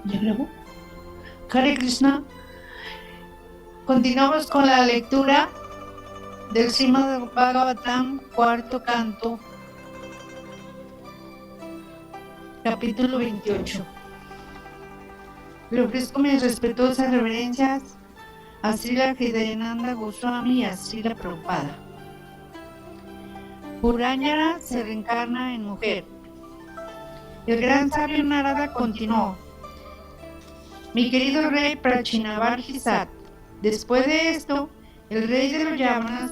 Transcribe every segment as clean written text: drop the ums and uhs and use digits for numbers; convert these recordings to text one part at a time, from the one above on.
¿Ya grabó? Hare Krishna. Continuamos con la lectura del Srimad Bhagavatam, cuarto canto, capítulo 28. Le ofrezco mis respetuosas reverencias a Srila Hridayananda Goswami y a Srila Prabhupada. Puranyana se reencarna en mujer. El gran sabio Narada continuó: mi querido rey Prachinavarjisat, después de esto, el rey de los Yavanas,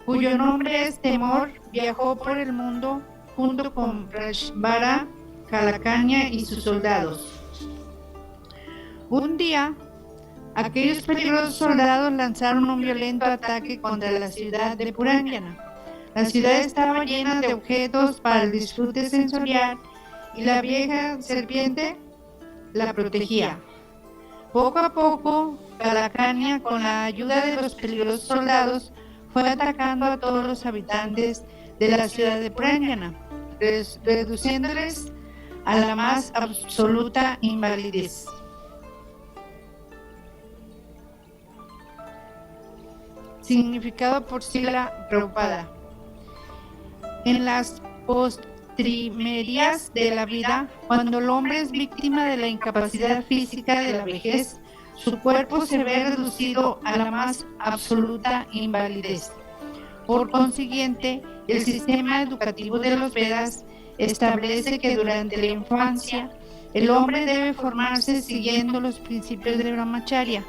cuyo nombre es Temor, viajó por el mundo junto con Prashvara, Kalakanya y sus soldados. Un día, aquellos peligrosos soldados lanzaron un violento ataque contra la ciudad de Puranyana. La ciudad estaba llena de objetos para el disfrute sensorial y la vieja serpiente la protegía. Poco a poco, Kalakanya, con la ayuda de los peligrosos soldados, fue atacando a todos los habitantes de la ciudad de Puranyana, reduciéndoles a la más absoluta invalidez. Significado por Srila Prabhupada. En las postrimerías de la vida, cuando el hombre es víctima de la incapacidad física de la vejez, su cuerpo se ve reducido a la más absoluta invalidez. Por consiguiente, el sistema educativo de los Vedas establece que durante la infancia el hombre debe formarse siguiendo los principios de Brahmacharya,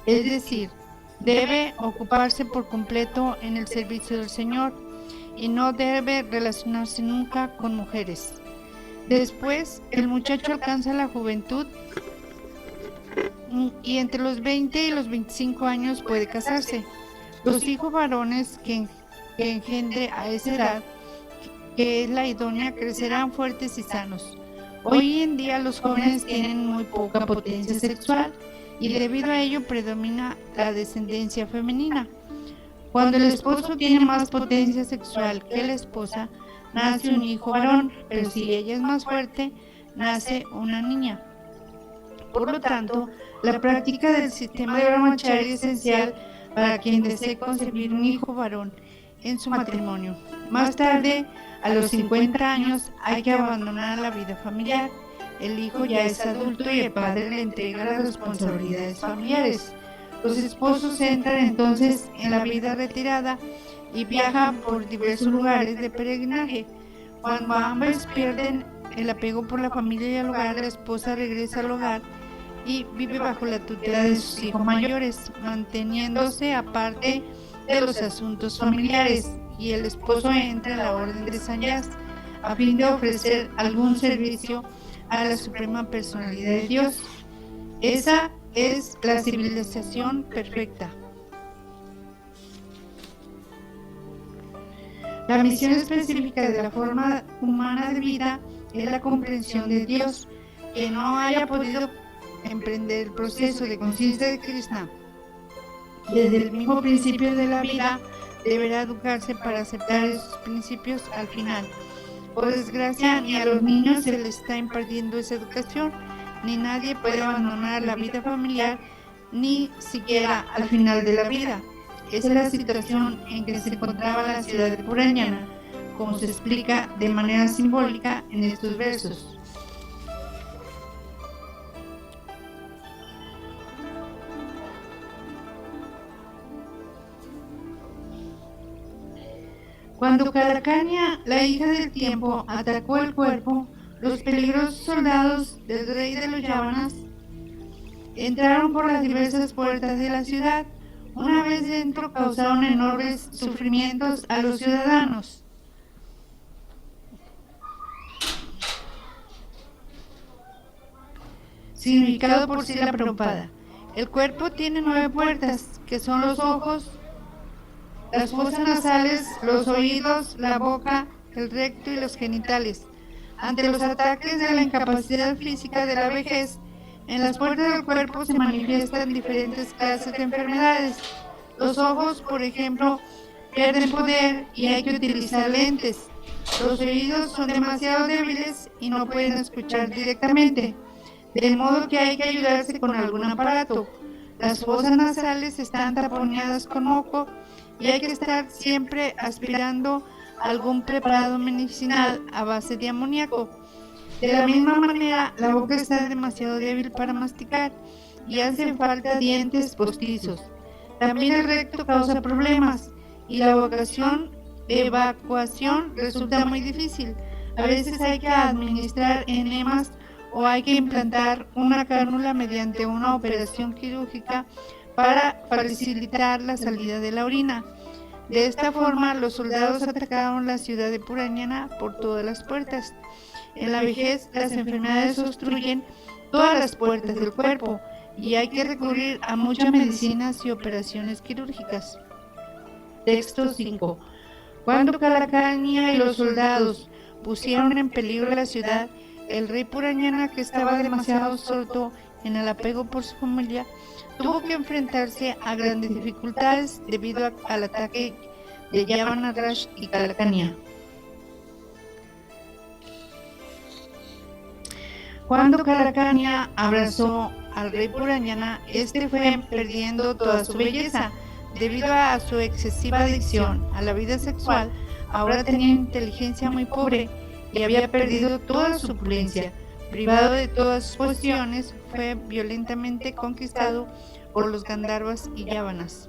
es decir, debe ocuparse por completo en el servicio del Señor y no debe relacionarse nunca con mujeres. Después, el muchacho alcanza la juventud y entre los 20 y los 25 años puede casarse. Los hijos varones que engendre a esa edad, que es la idónea, crecerán fuertes y sanos. Hoy en día los jóvenes tienen muy poca potencia sexual y debido a ello predomina la descendencia femenina. Cuando el esposo tiene más potencia sexual que la esposa, nace un hijo varón, pero si ella es más fuerte, nace una niña. Por lo tanto, la práctica del sistema de Brahmacharya es esencial para quien desee concebir un hijo varón en su matrimonio. Más tarde, a los 50 años, hay que abandonar la vida familiar. El hijo ya es adulto y el padre le entrega las responsabilidades familiares. Los esposos entran entonces en la vida retirada y viajan por diversos lugares de peregrinaje. Cuando ambos pierden el apego por la familia y el hogar, la esposa regresa al hogar y vive bajo la tutela de sus hijos mayores, manteniéndose aparte de los asuntos familiares, y el esposo entra en la orden de sannyas a fin de ofrecer algún servicio a la suprema personalidad de Dios. Esa es la civilización perfecta. La misión específica de la forma humana de vida es la comprensión de Dios. Que no haya podido emprender el proceso de conciencia de Krishna desde el mismo principio de la vida deberá educarse para aceptar esos principios al final. Por desgracia, ni a los niños se les está impartiendo esa educación, ni nadie puede abandonar la vida familiar, ni siquiera al final de la vida. Esa es la situación en que se encontraba la ciudad de Puranyana, como se explica de manera simbólica en estos versos. Cuando Kalakanya, la hija del tiempo, atacó el cuerpo, los peligrosos soldados del rey de los Yavanas entraron por las diversas puertas de la ciudad. Una vez dentro, causaron enormes sufrimientos a los ciudadanos. Significado por Srila Prabhupada. El cuerpo tiene 9 puertas, que son los ojos, las fosas nasales, los oídos, la boca, el recto y los genitales. Ante los ataques de la incapacidad física de la vejez, en las puertas del cuerpo se manifiestan diferentes clases de enfermedades. Los ojos, por ejemplo, pierden poder y hay que utilizar lentes. Los oídos son demasiado débiles y no pueden escuchar directamente. de modo que hay que ayudarse con algún aparato. Las fosas nasales están taponeadas con moco y hay que estar siempre aspirando algún preparado medicinal a base de amoníaco. De la misma manera, la boca está demasiado débil para masticar y hacen falta dientes postizos. También el recto causa problemas y la evacuación resulta muy difícil. A veces hay que administrar enemas o hay que implantar una cánula mediante una operación quirúrgica para facilitar la salida de la orina. De esta forma, los soldados atacaron la ciudad de Purañana por todas las puertas. En la vejez, las enfermedades obstruyen todas las puertas del cuerpo y hay que recurrir a muchas medicinas y operaciones quirúrgicas. Texto 5. Cuando Calacaña y los soldados pusieron en peligro la ciudad, el rey Purañana, que estaba demasiado absorto en el apego por su familia, tuvo que enfrentarse a grandes dificultades debido al ataque de Yavanagarash y Calacaña. Cuando Calacaña abrazó al rey Purañana, este fue perdiendo toda su belleza. Debido a su excesiva adicción a la vida sexual, ahora tenía inteligencia muy pobre y había perdido toda su opulencia. Privado de todas sus posesiones, fue violentamente conquistado por los Gandharvas y Yavanas.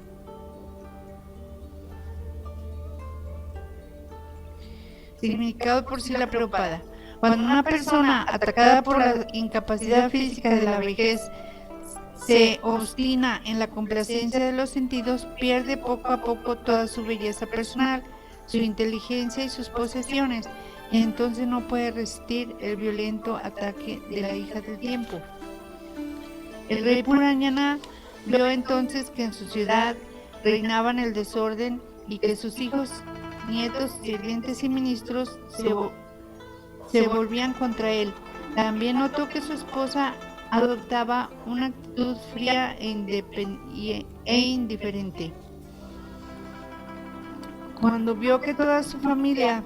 Significado por Srila Prabhupada. Cuando una persona atacada por la incapacidad física de la vejez se obstina en la complacencia de los sentidos, pierde poco a poco toda su belleza personal, su inteligencia y sus posesiones, y entonces no puede resistir el violento ataque de la hija del tiempo. El rey Purañana vio entonces que en su ciudad reinaban el desorden y que sus hijos, nietos, sirvientes y ministros se volvían contra él. También notó que su esposa adoptaba una actitud fría e indiferente. Cuando vio que toda su familia,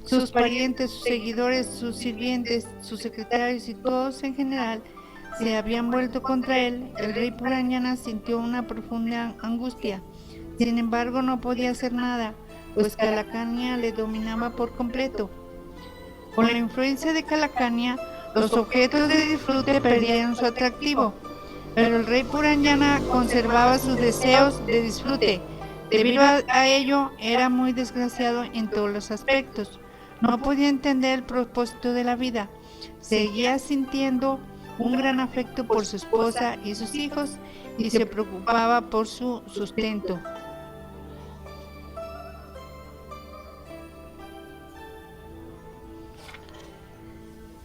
sus parientes, sus seguidores, sus sirvientes, sus secretarios y todos en general se habían vuelto contra él, el rey Purañana sintió una profunda angustia. Sin embargo, no podía hacer nada, pues Calacaña le dominaba por completo. Con la influencia de Calacaña, los objetos de disfrute perdieron su atractivo, pero el rey Purañana conservaba sus deseos de disfrute. Debido a ello, era muy desgraciado en todos los aspectos. No podía entender el propósito de la vida. Seguía sintiendo un gran afecto por su esposa y sus hijos y se preocupaba por su sustento.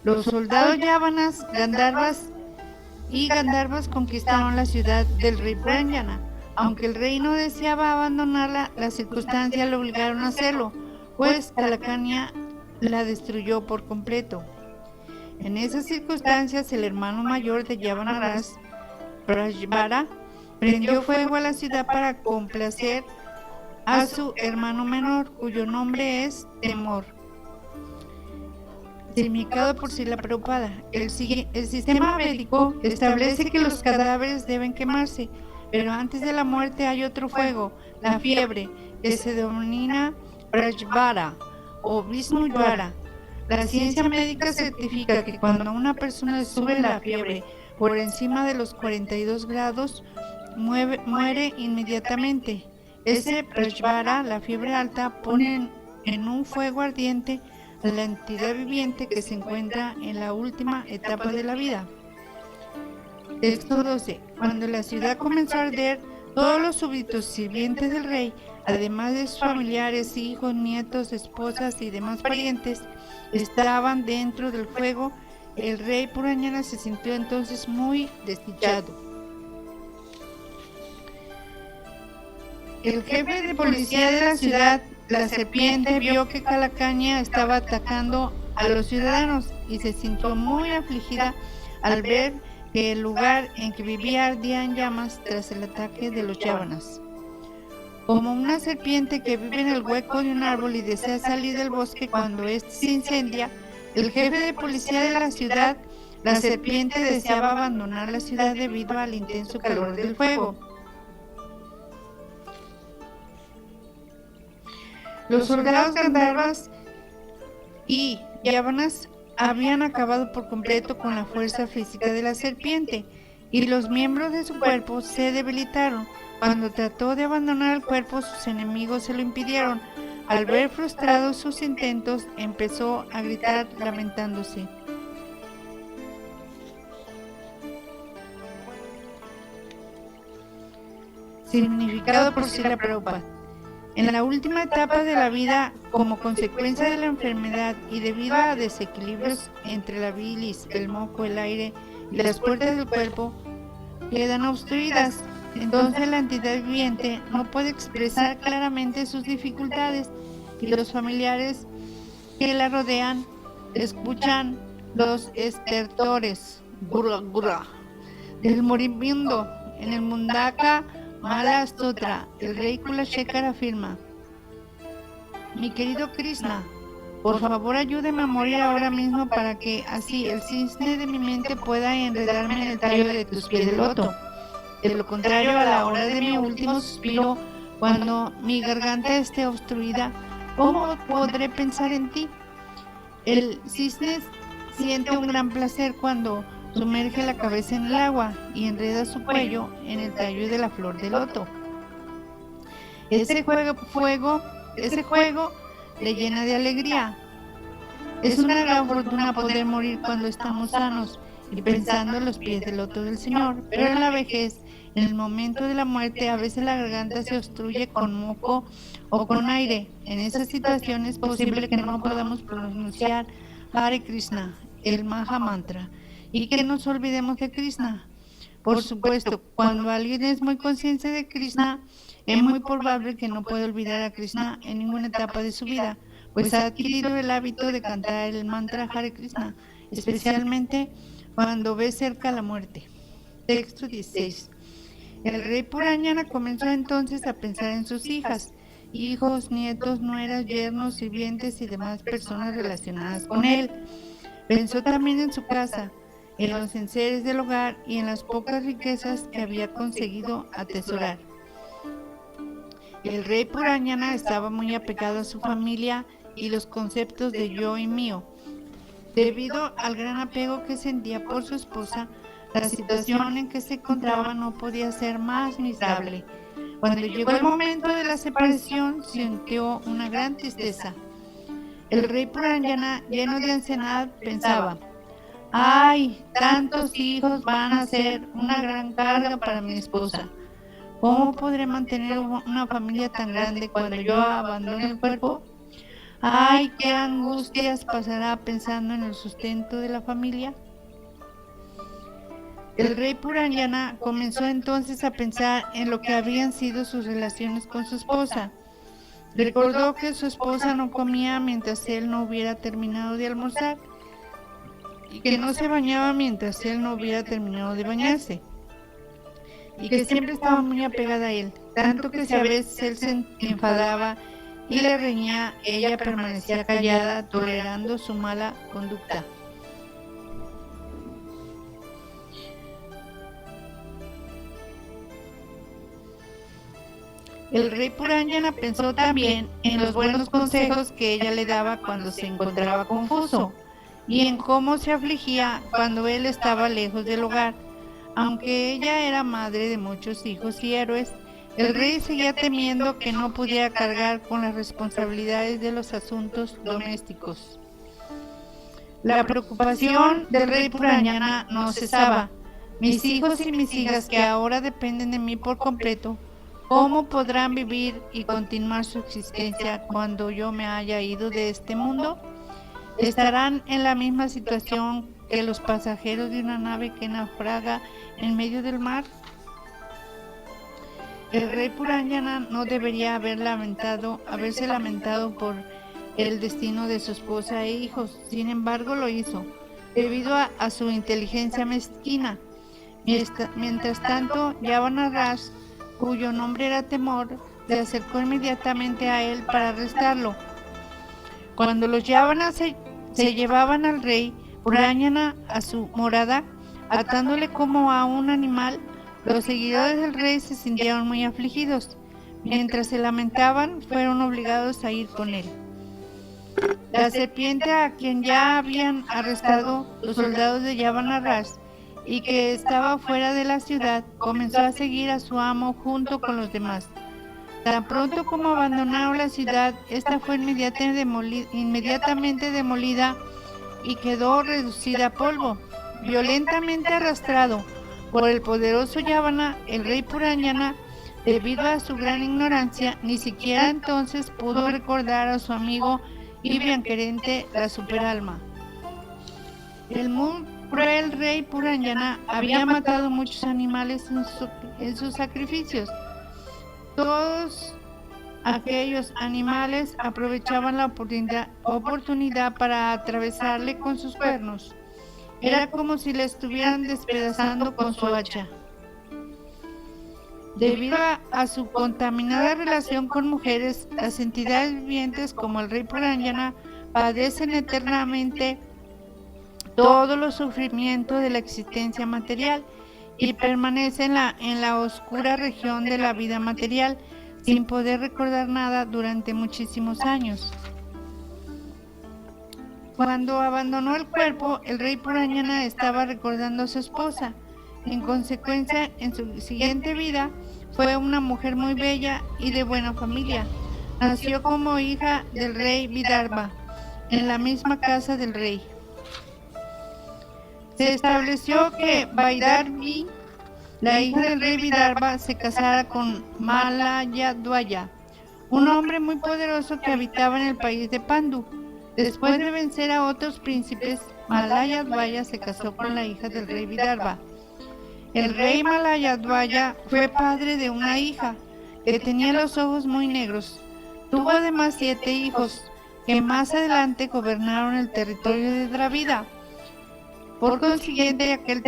Los soldados Yavanas, Gandharvas conquistaron la ciudad del rey Purañana. Aunque el rey no deseaba abandonarla, las circunstancias lo obligaron a hacerlo, pues Calacaña la destruyó por completo. En esas circunstancias, el hermano mayor de Yavanagarash, Prajvara, prendió fuego a la ciudad para complacer a su hermano menor, cuyo nombre es Temor. Significado por Srila Prabhupada. El sistema védico establece que los cadáveres deben quemarse, pero antes de la muerte hay otro fuego, la fiebre, que se denomina Prajvara o Vishnujvara. La ciencia médica certifica que cuando a una persona le sube la fiebre por encima de los 42 grados, muere inmediatamente. Ese Prajvara, la fiebre alta, pone en un fuego ardiente a la entidad viviente que se encuentra en la última etapa de la vida. Texto 12. Cuando la ciudad comenzó a arder, todos los súbditos sirvientes del rey, además de sus familiares, hijos, nietos, esposas y demás parientes, estaban dentro del fuego. El rey Purañana se sintió entonces muy desdichado. El jefe de policía de la ciudad, la serpiente, vio que Calacaña estaba atacando a los ciudadanos y se sintió muy afligida al ver que el lugar en que vivía ardía en llamas tras el ataque de los Yavanas. Como una serpiente que vive en el hueco de un árbol y desea salir del bosque cuando éste se incendia, El jefe de policía de la ciudad, la serpiente, deseaba abandonar la ciudad debido al intenso calor del fuego. Los soldados Gandharvas y Yavanas habían acabado por completo con la fuerza física de la serpiente, y los miembros de su cuerpo se debilitaron. Cuando trató de abandonar el cuerpo, sus enemigos se lo impidieron. Al ver frustrados sus intentos, empezó a gritar lamentándose. Significado por Srila Prabhupada. En la última etapa de la vida, como consecuencia de la enfermedad y debido a desequilibrios entre la bilis, el moco, el aire y las puertas del cuerpo, quedan obstruidas. Entonces la entidad viviente no puede expresar claramente sus dificultades y los familiares que la rodean escuchan los estertores del moribundo. En el Mundaka Mala Stotra, el rey Kulashekar afirma: mi querido Krishna, por favor ayúdeme a morir ahora mismo para que así el cisne de mi mente pueda enredarme en el tallo de tus pies de loto. De lo contrario, a la hora de mi último suspiro, cuando mi garganta esté obstruida, ¿cómo podré pensar en ti? El cisne siente un gran placer cuando sumerge la cabeza en el agua y enreda su cuello en el tallo de la flor de loto. Ese juego le llena de alegría. Es una gran fortuna poder morir cuando estamos sanos y pensando en los pies del loto del Señor, pero en la vejez, en el momento de la muerte, a veces la garganta se obstruye con moco o con aire. En esa situación es posible que no podamos pronunciar Hare Krishna, el Maha Mantra, y que nos olvidemos de Krishna. Por supuesto, cuando alguien es muy consciente de Krishna, es muy probable que no pueda olvidar a Krishna en ninguna etapa de su vida, pues ha adquirido el hábito de cantar el mantra Hare Krishna, especialmente cuando ve cerca la muerte. Texto 16. El rey Puranyana comenzó entonces a pensar en sus hijas, hijos, nietos, nueras, yernos, sirvientes y demás personas relacionadas con él. Pensó también en su casa, en los enseres del hogar y en las pocas riquezas que había conseguido atesorar. El rey Puranyana estaba muy apegado a su familia y los conceptos de yo y mío. Debido al gran apego que sentía por su esposa, la situación en que se encontraba no podía ser más miserable. Cuando llegó el momento de la separación, sintió una gran tristeza. El rey Puranyana, lleno de ansiedad, pensaba: ¡ay! Tantos hijos van a ser una gran carga para mi esposa. ¿Cómo podré mantener una familia tan grande cuando yo abandone el cuerpo? ¡Ay! ¡Qué angustias pasará pensando en el sustento de la familia! El rey Puranyana comenzó entonces a pensar en lo que habían sido sus relaciones con su esposa. Recordó que su esposa no comía mientras él no hubiera terminado de almorzar y que no se bañaba mientras él no hubiera terminado de bañarse, y que siempre estaba muy apegada a él, tanto que si a veces él se enfadaba y le reñía, ella permanecía callada, tolerando su mala conducta. El rey Puranyana pensó también en los buenos consejos que ella le daba cuando se encontraba confuso y en cómo se afligía cuando él estaba lejos del hogar. Aunque ella era madre de muchos hijos y héroes, el rey seguía temiendo que no pudiera cargar con las responsabilidades de los asuntos domésticos. La preocupación del rey Puranyana no cesaba. Mis hijos y mis hijas, que ahora dependen de mí por completo, ¿cómo podrán vivir y continuar su existencia cuando yo me haya ido de este mundo? ¿Estarán en la misma situación que los pasajeros de una nave que naufraga en medio del mar? El rey Puranyana no debería haberse lamentado por el destino de su esposa e hijos. Sin embargo, lo hizo, debido a su inteligencia mezquina. Mientras tanto, Yavanaraj, cuyo nombre era Temor, se acercó inmediatamente a él para arrestarlo. Cuando los Yavanas se llevaban al rey Puranyana a su morada, atándole como a un animal. Los seguidores del rey se sintieron muy afligidos. Mientras se lamentaban, fueron obligados a ir con él. La serpiente, a quien ya habían arrestado los soldados de Yavanarras y que estaba fuera de la ciudad, comenzó a seguir a su amo junto con los demás. Tan pronto como abandonaron la ciudad, esta fue inmediatamente demolida y quedó reducida a polvo. Violentamente arrastrado por el poderoso Yavana, el rey Puranyana, debido a su gran ignorancia, ni siquiera entonces pudo recordar a su amigo y bienquerente la superalma. El muy cruel rey Puranyana había matado muchos animales en sus sacrificios. Todos aquellos animales aprovechaban la oportunidad para atravesarle con sus cuernos. Era como si le estuvieran despedazando con su hacha. Debido a su contaminada relación con mujeres, las entidades vivientes como el rey Puranyana padecen eternamente todos los sufrimientos de la existencia material y permanecen en la oscura región de la vida material sin poder recordar nada durante muchísimos años. Cuando abandonó el cuerpo, el rey Puranyana estaba recordando a su esposa. En consecuencia, en su siguiente vida, fue una mujer muy bella y de buena familia. Nació como hija del rey Vidarbha, en la misma casa del rey. Se estableció que Vaidarvi, la hija del rey Vidarbha, se casara con Malayadvaya, un hombre muy poderoso que habitaba en el país de Pandu. Después de vencer a otros príncipes, Malayadvaya se casó con la hija del rey Vidarbha. El rey Malayadvaya fue padre de una hija que tenía los ojos muy negros. Tuvo además 7 hijos que más adelante gobernaron el territorio de Dravida. Por consiguiente, aquel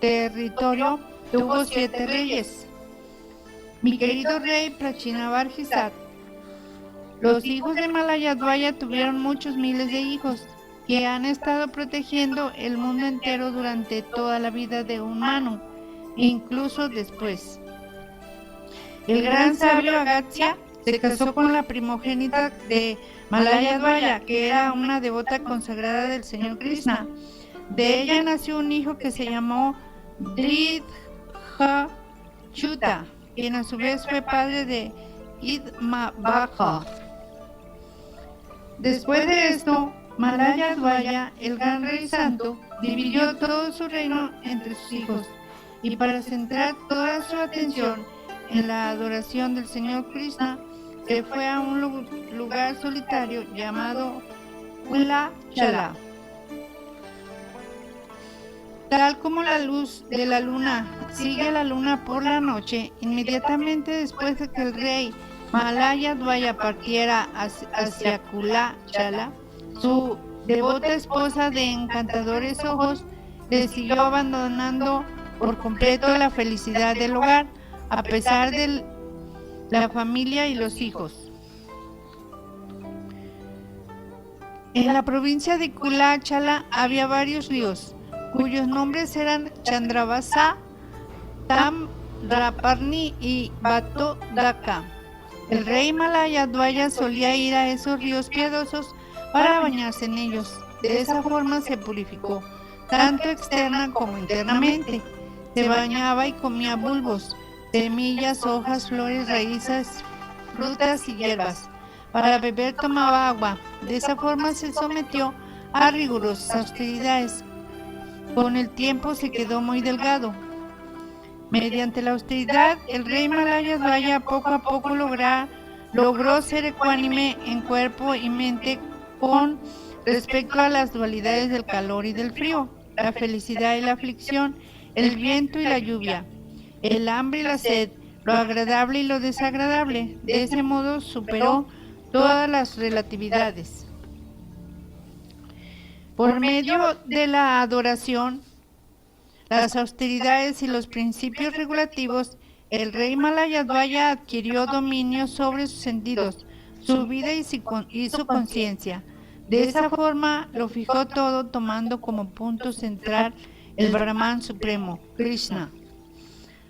territorio tuvo 7 reyes. Mi querido rey Prachinavarjisat, los hijos de Malayadvaya tuvieron muchos miles de hijos que han estado protegiendo el mundo entero durante toda la vida de un Manu, incluso después. El gran sabio Agastya se casó con la primogénita de Malayadvaya, que era una devota consagrada del Señor Krishna. De ella nació un hijo que se llamó Dridhachyuta, quien a su vez fue padre de Idmavaja. Después de esto, Malayadvaya, el gran rey santo, dividió todo su reino entre sus hijos, y para centrar toda su atención en la adoración del Señor Krishna, se fue a un lugar solitario llamado Kulachala. Tal como la luz de la luna sigue a la luna por la noche, inmediatamente después de que el rey Malayadvaya partiera hacia Kulachala, su devota esposa de encantadores ojos le siguió abandonando por completo la felicidad del hogar, a pesar de la familia y los hijos. En la provincia de Kulachala había varios ríos, cuyos nombres eran Chandravasa, Tamraparni y Batodaka. El rey Malayadvaya solía ir a esos ríos piadosos para bañarse en ellos. De esa forma se purificó, tanto externa como internamente. Se bañaba y comía bulbos, semillas, hojas, flores, raíces, frutas y hierbas. Para beber tomaba agua. De esa forma se sometió a rigurosas austeridades. Con el tiempo se quedó muy delgado. Mediante la austeridad, el rey Malayadvaya poco a poco logró ser ecuánime en cuerpo y mente con respecto a las dualidades del calor y del frío, la felicidad y la aflicción, el viento y la lluvia, el hambre y la sed, lo agradable y lo desagradable. De ese modo superó todas las relatividades. Por medio de la adoración, las austeridades y los principios regulativos, el rey Malayadvaya adquirió dominio sobre sus sentidos, su vida y su conciencia. De esa forma lo fijó todo, tomando como punto central el Brahman supremo, Krishna.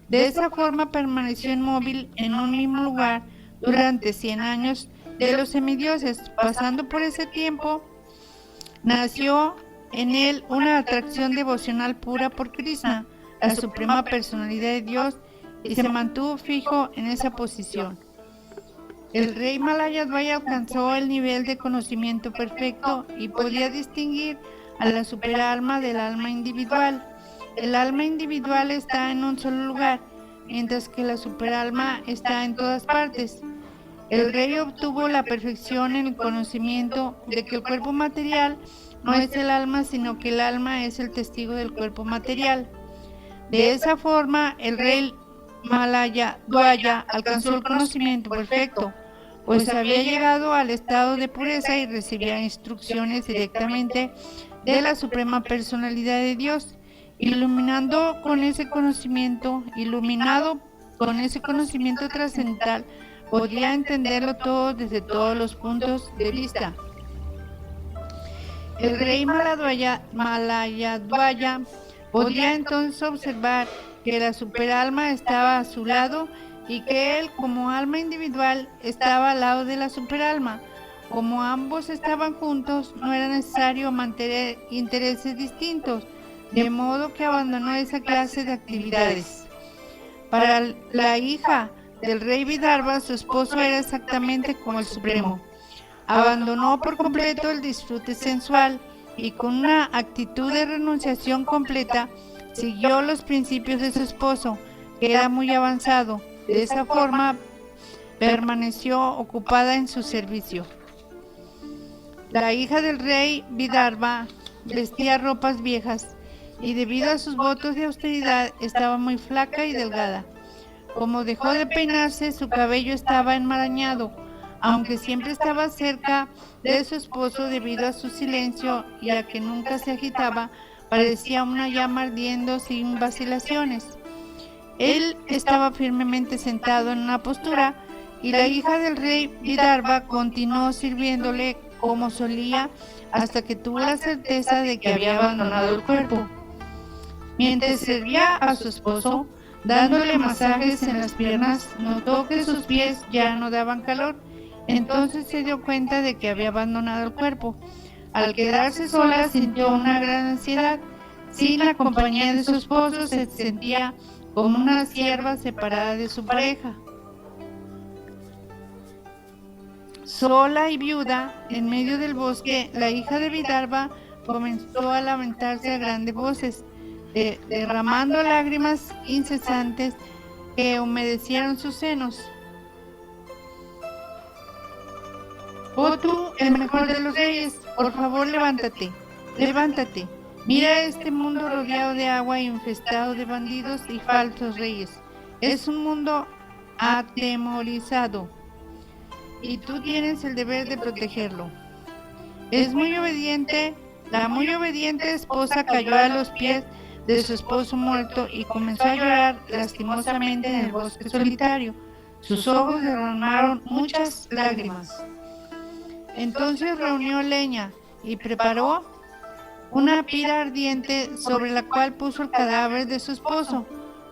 De esa forma permaneció inmóvil en un mismo lugar durante 100 años de los semidioses. Pasando por ese tiempo, nació en él una atracción devocional pura por Krishna, la suprema personalidad de Dios, y se mantuvo fijo en esa posición. El rey Malayadvaya alcanzó el nivel de conocimiento perfecto y podía distinguir a la superalma del alma individual. El alma individual está en un solo lugar, mientras que la superalma está en todas partes. El rey obtuvo la perfección en el conocimiento de que el cuerpo material no es el alma, sino que el alma es el testigo del cuerpo material. De esa forma, el rey Malayadvaya alcanzó el conocimiento perfecto, pues había llegado al estado de pureza y recibía instrucciones directamente de la suprema personalidad de Dios. Iluminado con ese conocimiento trascendental, podía entenderlo todo desde todos los puntos de vista. El rey Malayadvaya podía entonces observar que la superalma estaba a su lado y que él, como alma individual, estaba al lado de la superalma. Como ambos estaban juntos, no era necesario mantener intereses distintos, de modo que abandonó esa clase de actividades. Para la hija del rey Vidarbha, su esposo era exactamente como el Supremo. Abandonó por completo el disfrute sensual y con una actitud de renunciación completa, siguió los principios de su esposo, que era muy avanzado. De esa forma, permaneció ocupada en su servicio. La hija del rey Vidarbha vestía ropas viejas y debido a sus votos de austeridad estaba muy flaca y delgada. Como dejó de peinarse, su cabello estaba enmarañado, aunque siempre estaba cerca de su esposo debido a su silencio y a que nunca se agitaba, parecía una llama ardiendo sin vacilaciones. Él estaba firmemente sentado en una postura y la hija del rey Vidarbha continuó sirviéndole como solía hasta que tuvo la certeza de que había abandonado el cuerpo. Mientras servía a su esposo, dándole masajes en las piernas, notó que sus pies ya no daban calor. Entonces se dio cuenta de que había abandonado el cuerpo. Al quedarse sola sintió una gran ansiedad. Sin la compañía de su esposo se sentía como una sierva separada de su pareja. Sola y viuda, en medio del bosque, la hija de Vidarbha comenzó a lamentarse a grandes voces, derramando lágrimas incesantes que humedecieron sus senos. Oh tú, el mejor de los reyes, por favor levántate, levántate. Mira este mundo rodeado de agua y infestado de bandidos y falsos reyes. Es un mundo atemorizado y tú tienes el deber de protegerlo. Es muy obediente. La muy obediente esposa cayó a los pies de su esposo muerto y comenzó a llorar lastimosamente en el bosque solitario. Sus ojos derramaron muchas lágrimas. Entonces reunió leña y preparó una pira ardiente sobre la cual puso el cadáver de su esposo.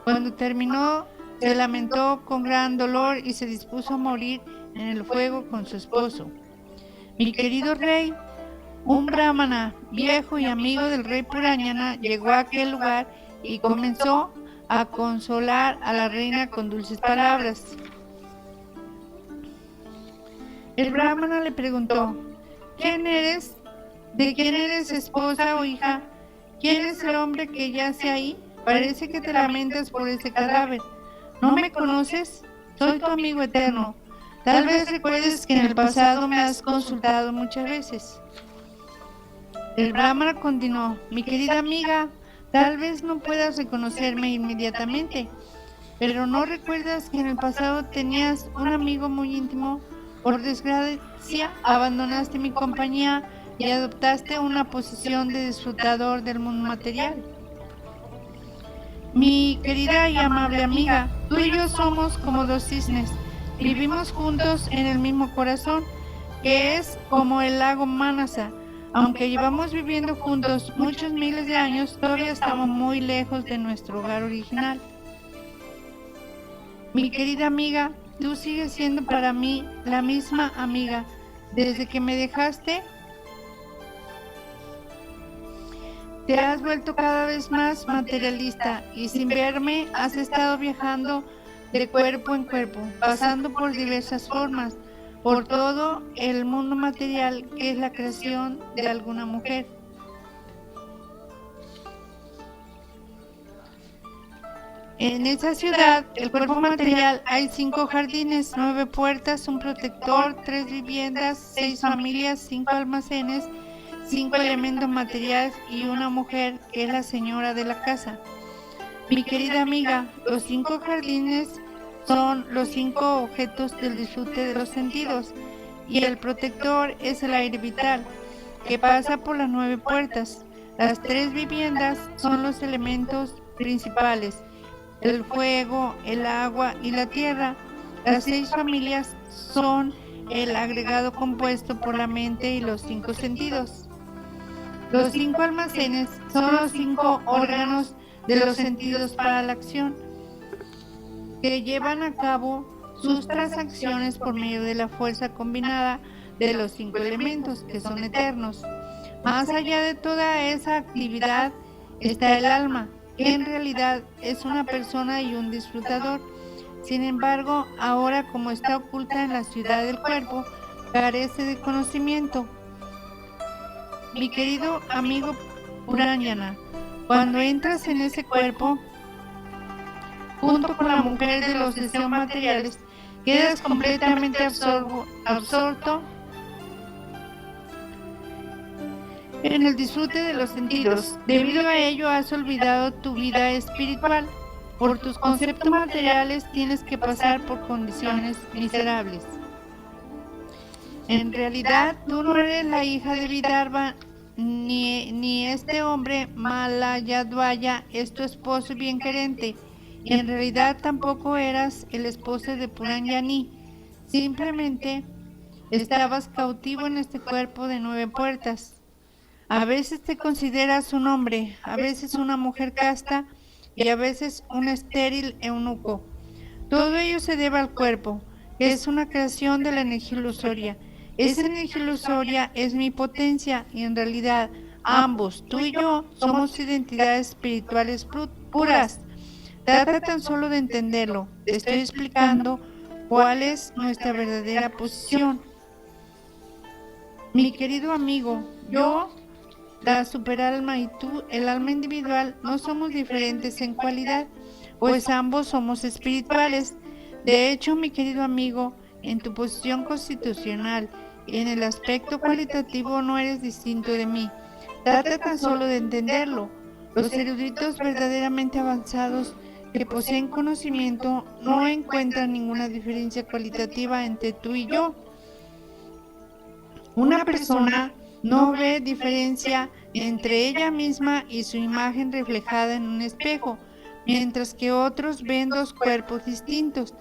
Cuando terminó, se lamentó con gran dolor y se dispuso a morir en el fuego con su esposo. Mi querido rey, un brahmana viejo y amigo del rey Puranyana llegó a aquel lugar y comenzó a consolar a la reina con dulces palabras. El brahmana le preguntó: ¿quién eres? ¿De quién eres esposa o hija? ¿Quién es el hombre que yace ahí? Parece que te lamentas por ese cadáver. ¿No me conoces? Soy tu amigo eterno. Tal vez recuerdes que en el pasado me has consultado muchas veces. El brahmana continuó: mi querida amiga, tal vez no puedas reconocerme inmediatamente, pero ¿no recuerdas que en el pasado tenías un amigo muy íntimo? Por desgracia, abandonaste mi compañía y adoptaste una posición de disfrutador del mundo material. Mi querida y amable amiga, tú y yo somos como dos cisnes. Vivimos juntos en el mismo corazón, que es como el lago Manasa. Aunque llevamos viviendo juntos muchos miles de años, todavía estamos muy lejos de nuestro hogar original. Mi querida amiga, tú sigues siendo para mí la misma amiga. Desde que me dejaste, te has vuelto cada vez más materialista y sin verme has estado viajando de cuerpo en cuerpo, pasando por diversas formas, por todo el mundo material que es la creación de alguna mujer. En esa ciudad, el cuerpo material, hay 5 jardines, 9 puertas, un protector, 3 viviendas, 6 familias, 5 almacenes, 5 elementos materiales y una mujer que es la señora de la casa. Mi querida amiga, los 5 jardines son los 5 objetos del disfrute de los sentidos y el protector es el aire vital que pasa por las 9 puertas. Las 3 viviendas son los elementos principales: el fuego, el agua y la tierra. Las 6 familias son el agregado compuesto por la mente y los 5 sentidos. Los 5 almacenes son los 5 órganos de los sentidos para la acción, que llevan a cabo sus transacciones por medio de la fuerza combinada de los 5 elementos, que son eternos. Más allá de toda esa actividad está el alma, que en realidad es una persona y un disfrutador. Sin embargo, ahora, como está oculta en la ciudad del cuerpo, carece de conocimiento. Mi querido amigo Puranyana, cuando entras en ese cuerpo, junto con la mujer de los deseos materiales, quedas completamente absorto en el disfrute de los sentidos. Debido a ello has olvidado tu vida espiritual. Por tus conceptos materiales tienes que pasar por condiciones miserables. En realidad tú no eres la hija de Vidarbha, ni este hombre Malayadvaya es tu esposo bien querente, y en realidad tampoco eras el esposo de Puranyani. Simplemente estabas cautivo en este cuerpo de 9 puertas. A veces te consideras un hombre, a veces una mujer casta y a veces un estéril eunuco. Todo ello se debe al cuerpo, que es una creación de la energía ilusoria. Esa energía ilusoria es mi potencia y en realidad ambos, tú y yo, somos identidades espirituales puras. Trata tan solo de entenderlo. Te estoy explicando cuál es nuestra verdadera posición. Mi querido amigo, yo, la superalma, y tú, el alma individual, no somos diferentes en cualidad, pues ambos somos espirituales. De hecho, mi querido amigo, en tu posición constitucional y en el aspecto cualitativo no eres distinto de mí. Trata tan solo de entenderlo. Los eruditos verdaderamente avanzados que poseen conocimiento no encuentran ninguna diferencia cualitativa entre tú y yo. Una persona no ve diferencia entre ella misma y su imagen reflejada en un espejo, mientras que otros ven 2 cuerpos distintos.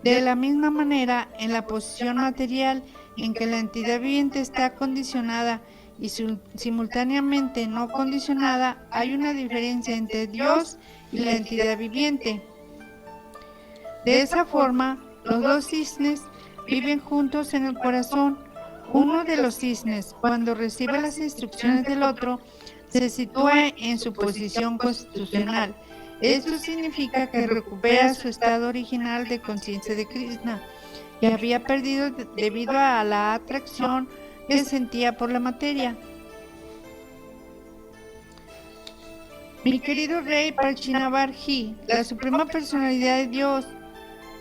De la misma manera, en la posición material en que la entidad viviente está condicionada y simultáneamente no condicionada, hay una diferencia entre Dios y la entidad viviente. De esa forma, los 2 cisnes viven juntos en el corazón. Uno de los cisnes, cuando recibe las instrucciones del otro, se sitúa en su posición constitucional. Esto significa que recupera su estado original de conciencia de Krishna, que había perdido debido a la atracción que sentía por la materia. Mi querido rey Parchinabarji, la suprema personalidad de Dios,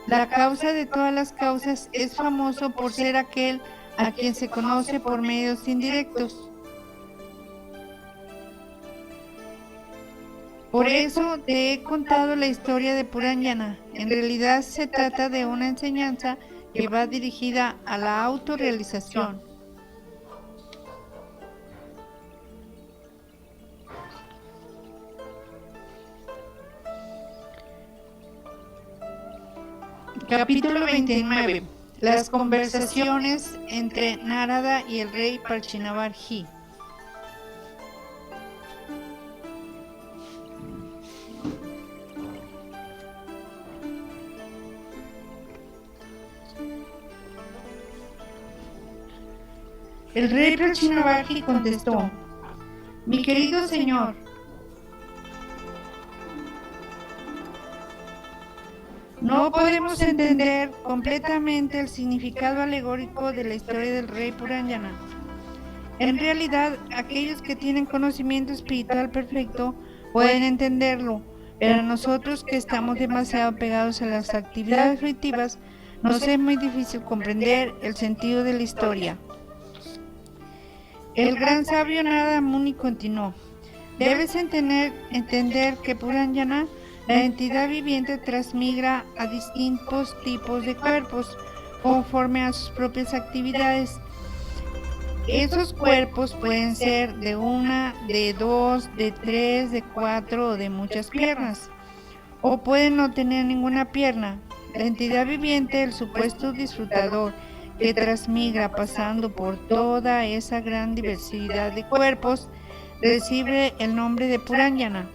la causa de todas las causas, es famoso por ser aquel a quien se conoce por medios indirectos. Por eso te he contado la historia de Puranyana. En realidad se trata de una enseñanza que va dirigida a la autorrealización. Capítulo 29. Las conversaciones entre Narada y el rey Parchinabarji. El rey Parchinabarji contestó: mi querido señor, no podemos entender completamente el significado alegórico de la historia del rey Puranyana. En realidad, aquellos que tienen conocimiento espiritual perfecto pueden entenderlo, pero nosotros que estamos demasiado pegados a las actividades fruitivas, nos es muy difícil comprender el sentido de la historia. El gran sabio Narada Muni continuó: debes entender que Puranyana, la entidad viviente, transmigra a distintos tipos de cuerpos conforme a sus propias actividades. Esos cuerpos pueden ser de una, de dos, de tres, de cuatro o de muchas piernas, o pueden no tener ninguna pierna. La entidad viviente, el supuesto disfrutador que transmigra pasando por toda esa gran diversidad de cuerpos, recibe el nombre de Puranyana.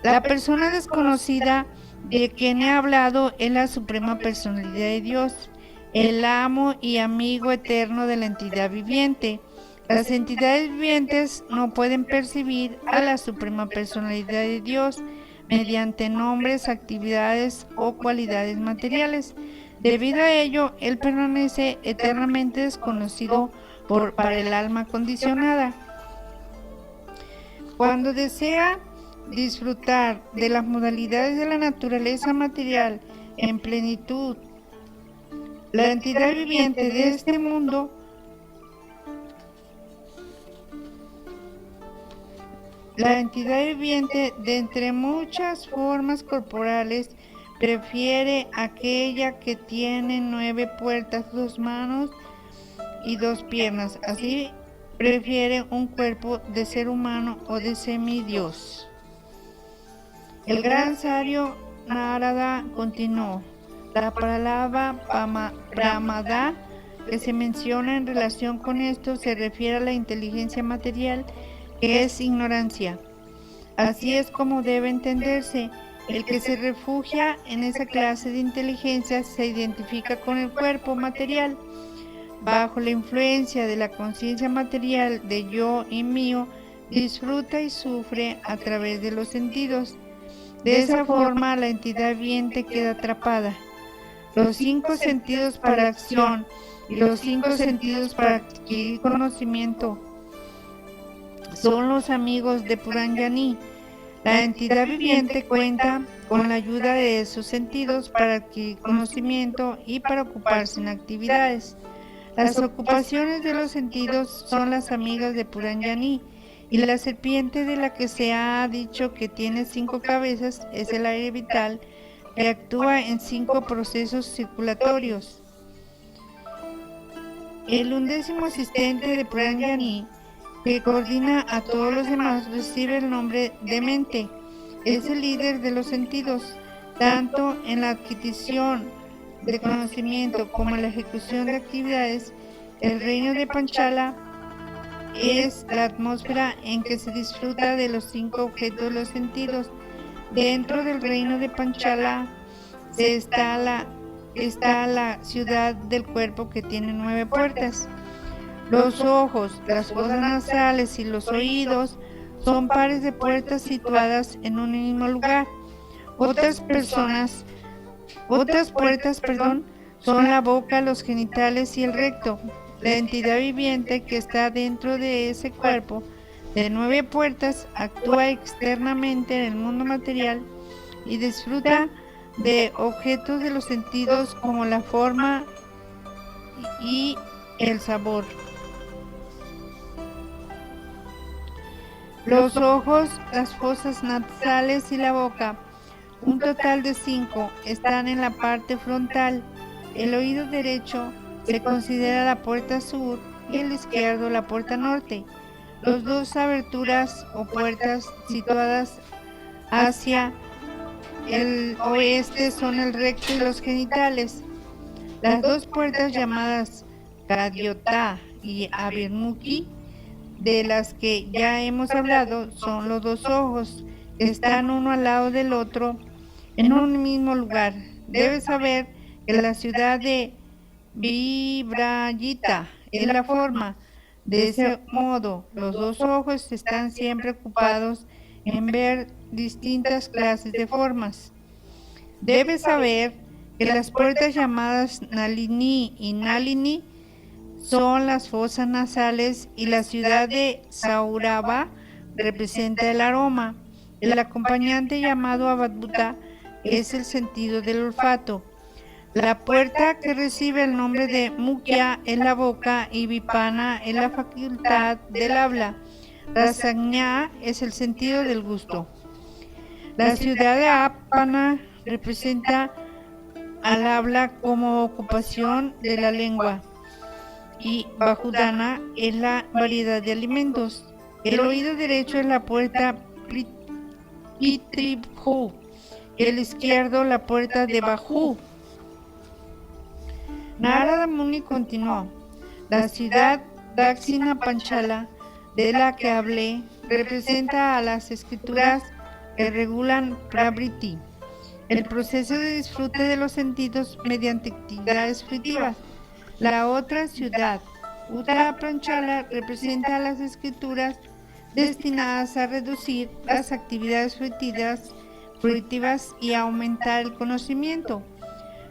La persona desconocida de quien he hablado es la suprema personalidad de Dios, el amo y amigo eterno de la entidad viviente. Las entidades vivientes no pueden percibir a la suprema personalidad de Dios mediante nombres, actividades o cualidades materiales. Debido a ello, él permanece eternamente desconocido para el alma condicionada. Cuando desea disfrutar de las modalidades de la naturaleza material en plenitud, la entidad viviente de este mundo la entidad viviente de entre muchas formas corporales prefiere aquella que tiene 9 puertas, 2 manos y 2 piernas. Así prefiere un cuerpo de ser humano o de semidios. El gran sabio Narada continuó: la palabra Pramada que se menciona en relación con esto se refiere a la inteligencia material, que es ignorancia. Así es como debe entenderse. El que se refugia en esa clase de inteligencia se identifica con el cuerpo material. Bajo la influencia de la conciencia material de yo y mío, disfruta y sufre a través de los sentidos. De esa forma, la entidad viviente queda atrapada. Los 5 sentidos para acción y los 5 sentidos para adquirir conocimiento son los amigos de Puranyani. La entidad viviente cuenta con la ayuda de esos sentidos para adquirir conocimiento y para ocuparse en actividades. Las ocupaciones de los sentidos son las amigas de Puranyani, y la serpiente de la que se ha dicho que tiene 5 cabezas es el aire vital que actúa en 5 procesos circulatorios. El 11º asistente de Puranyani, que coordina a todos los demás, recibe el nombre de mente. Es el líder de los sentidos, tanto en la adquisición de conocimiento como en la ejecución de actividades. El reino de Panchala es la atmósfera en que se disfruta de los 5 objetos de los sentidos. Dentro del reino de Panchala está la ciudad del cuerpo, que tiene 9 puertas. Los ojos, las fosas nasales y los oídos son pares de puertas situadas en un mismo lugar. Otras puertas son la boca, los genitales y el recto. La entidad viviente que está dentro de ese cuerpo de 9 puertas actúa externamente en el mundo material y disfruta de objetos de los sentidos como la forma y el sabor. Los ojos, las fosas nasales y la boca, un total de 5, están en la parte frontal. El oído derecho se considera la puerta sur y el izquierdo la puerta norte. Las 2 aberturas o puertas situadas hacia el oeste son el recto y los genitales. Las dos puertas llamadas Kadiotá y Abirmuki, de las que ya hemos hablado, son los dos ojos que están uno al lado del otro en un mismo lugar. Debes saber que la ciudad de Vibrayita es la forma. De ese modo, los dos ojos están siempre ocupados en ver distintas clases de formas. Debes saber que las puertas llamadas Nalini y Nalini son las fosas nasales y la ciudad de Saurabha representa el aroma. El acompañante llamado Avadhuta es el sentido del olfato. La puerta que recibe el nombre de Mukhya es la boca y Vipana es la facultad del habla. Rasagna es el sentido del gusto. La ciudad de Apana representa al habla como ocupación de la lengua y Bahudana es la variedad de alimentos. El oído derecho es la puerta Pitribhu y el izquierdo la puerta de Bahu. Narada Muni continuó: la ciudad Dakshina Panchala, de la que hablé, representa a las escrituras que regulan Pravriti, el proceso de disfrute de los sentidos mediante actividades fruitivas. La otra ciudad, Uttara Panchala, representa a las escrituras destinadas a reducir las actividades fruitivas y a aumentar el conocimiento.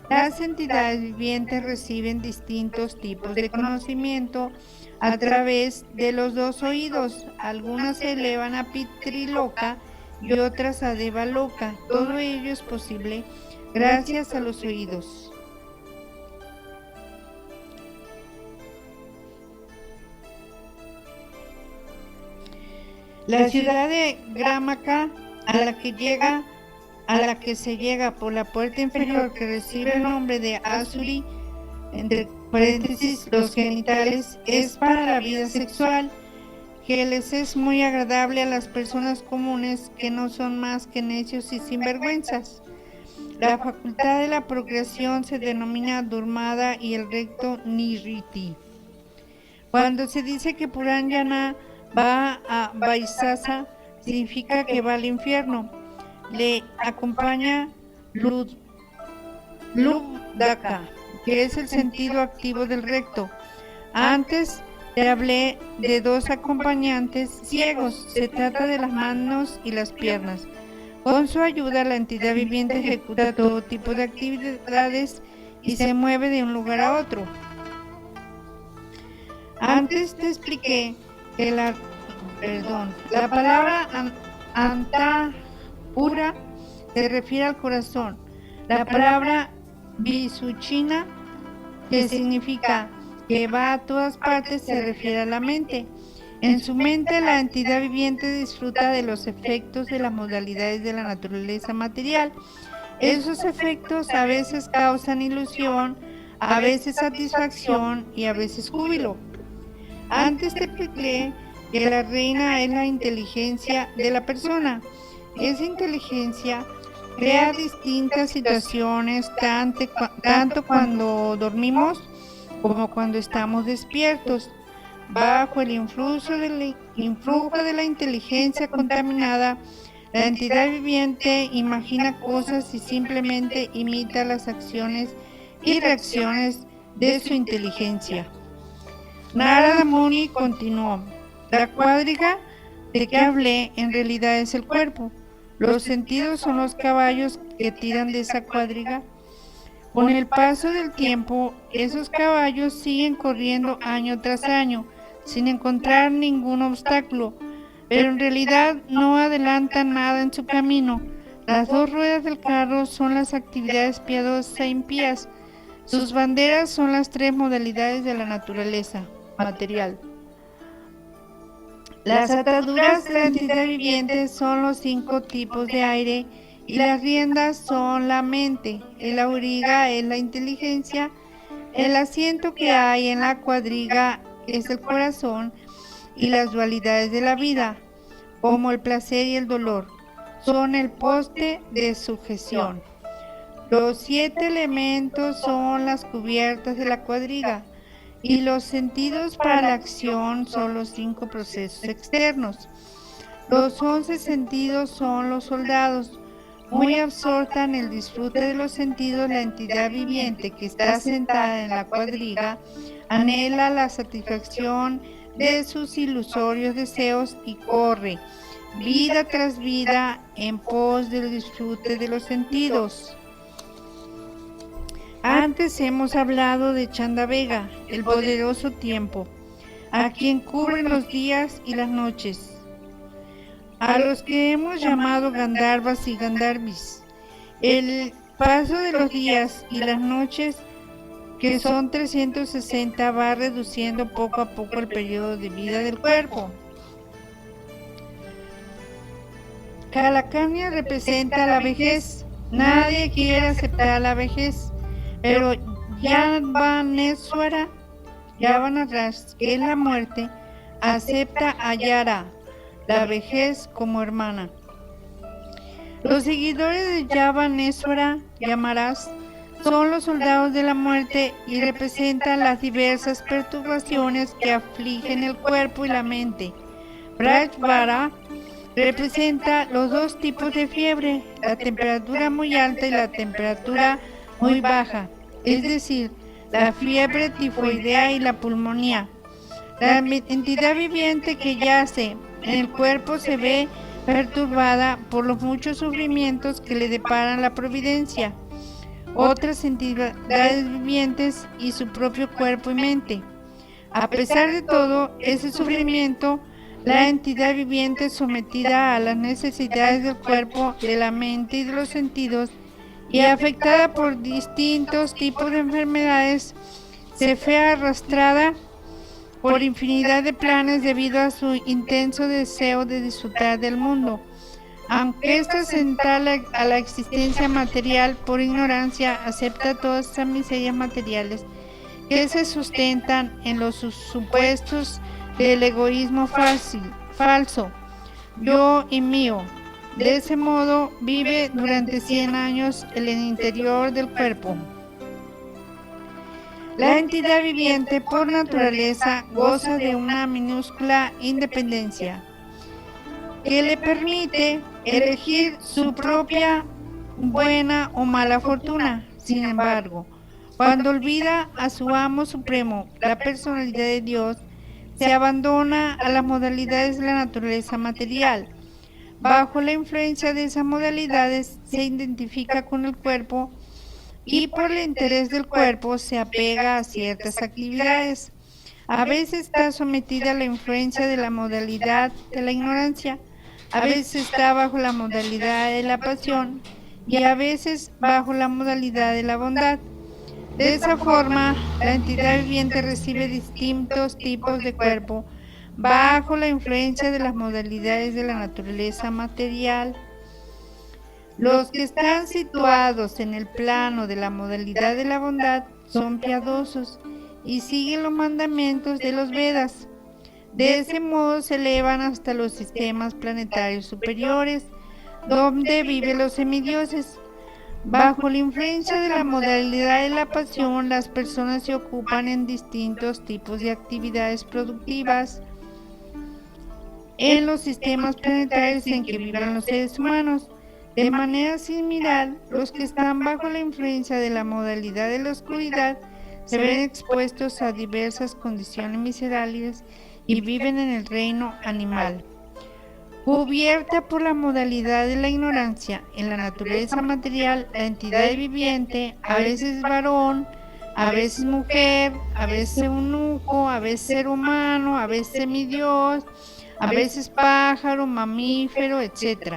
Las entidades vivientes reciben distintos tipos de conocimiento a través de los dos oídos. Algunas se elevan a Pitriloka y otras a Devaloka. Todo ello es posible gracias a los oídos. La ciudad de Gramaka, a la que se llega por la puerta inferior, que recibe el nombre de Asuri, entre paréntesis los genitales, es para la vida sexual, que les es muy agradable a las personas comunes que no son más que necios y sinvergüenzas. La facultad de la procreación se denomina Durmada y el recto Nirriti. Cuando se dice que Puranyana va a Vaisasa, significa que va al infierno. Le acompaña Lubdaka, que es el sentido activo del recto. Antes te hablé de dos acompañantes ciegos. Se trata de las manos y las piernas. Con su ayuda, la entidad viviente ejecuta todo tipo de actividades y se mueve de un lugar a otro. Antes te expliqué que la palabra Antapura se refiere al corazón. La palabra Visuchina, que significa que va a todas partes, se refiere a la mente. En su mente, la entidad viviente disfruta de los efectos de las modalidades de la naturaleza material. Esos efectos a veces causan ilusión, a veces satisfacción y a veces júbilo. Antes te expliqué que la reina es la inteligencia de la persona. Esa inteligencia crea distintas situaciones, tanto cuando dormimos como cuando estamos despiertos. Bajo el influjo de la inteligencia contaminada, la entidad viviente imagina cosas y simplemente imita las acciones y reacciones de su inteligencia. Narada Muni continuó: la cuadriga de que hablé en realidad es el cuerpo. Los sentidos son los caballos que tiran de esa cuadriga. Con el paso del tiempo, esos caballos siguen corriendo año tras año, sin encontrar ningún obstáculo, pero en realidad no adelantan nada en su camino. Las dos ruedas del carro son las actividades piadosas e impías. Sus banderas son las tres modalidades de la naturaleza material. Las ataduras de la entidad viviente son los 5 tipos de aire y las riendas son la mente. El auriga es la inteligencia. El asiento que hay en la cuadriga es el corazón, y las dualidades de la vida, como el placer y el dolor, son el poste de sujeción. Los 7 elementos son las cubiertas de la cuadriga y los sentidos para la acción son los 5 procesos externos. Los 11 sentidos son los soldados. Muy absorta en el disfrute de los sentidos, la entidad viviente que está sentada en la cuadriga anhela la satisfacción de sus ilusorios deseos y corre, vida tras vida, en pos del disfrute de los sentidos. Antes hemos hablado de Chandavega, el poderoso tiempo, a quien cubren los días y las noches, a los que hemos llamado Gandharvas y Gandharvis. El paso de los días y las noches, que son 360, va reduciendo poco a poco el periodo de vida del cuerpo. Kalakanya representa la vejez. Nadie quiere aceptar la vejez, pero Yavaneswara, que es la muerte, acepta a Yara, la vejez, como hermana. Los seguidores de Yavaneswara, Yamaras, son los soldados de la muerte y representan las diversas perturbaciones que afligen el cuerpo y la mente. Brajvara representa los dos tipos de fiebre, la temperatura muy alta y la temperatura muy baja, es decir, la fiebre tifoidea y la pulmonía. La entidad viviente que yace en el cuerpo se ve perturbada por los muchos sufrimientos que le deparan la providencia, otras entidades vivientes y su propio cuerpo y mente. A pesar de todo ese sufrimiento, la entidad viviente, sometida a las necesidades del cuerpo, de la mente y de los sentidos, y afectada por distintos tipos de enfermedades, se ve arrastrada por infinidad de planes debido a su intenso deseo de disfrutar del mundo. Aunque ésta se entala a la existencia material por ignorancia, acepta todas estas miserias materiales que se sustentan en los supuestos del egoísmo falso, yo y mío. De ese modo vive durante 100 años en el interior del cuerpo. La entidad viviente por naturaleza goza de una minúscula independencia que le permite elegir su propia buena o mala fortuna. Sin embargo, cuando olvida a su amo supremo, la personalidad de Dios, se abandona a las modalidades de la naturaleza material. Bajo la influencia de esas modalidades se identifica con el cuerpo y por el interés del cuerpo se apega a ciertas actividades. A veces está sometida a la influencia de la modalidad de la ignorancia, a veces está bajo la modalidad de la pasión y a veces bajo la modalidad de la bondad. De esa forma, la entidad viviente recibe distintos tipos de cuerpo bajo la influencia de las modalidades de la naturaleza material. Los que están situados en el plano de la modalidad de la bondad son piadosos y siguen los mandamientos de los Vedas. De ese modo se elevan hasta los sistemas planetarios superiores, donde viven los semidioses. Bajo la influencia de la modalidad de la pasión, las personas se ocupan en distintos tipos de actividades productivas en los sistemas planetarios en que viven los seres humanos. De manera similar, los que están bajo la influencia de la modalidad de la oscuridad se ven expuestos a diversas condiciones miserables y viven en el reino animal. Cubierta por la modalidad de la ignorancia en la naturaleza material, la entidad viviente, a veces varón, a veces mujer, a veces eunuco, a veces ser humano, a veces semidios, a veces pájaro, mamífero, etc.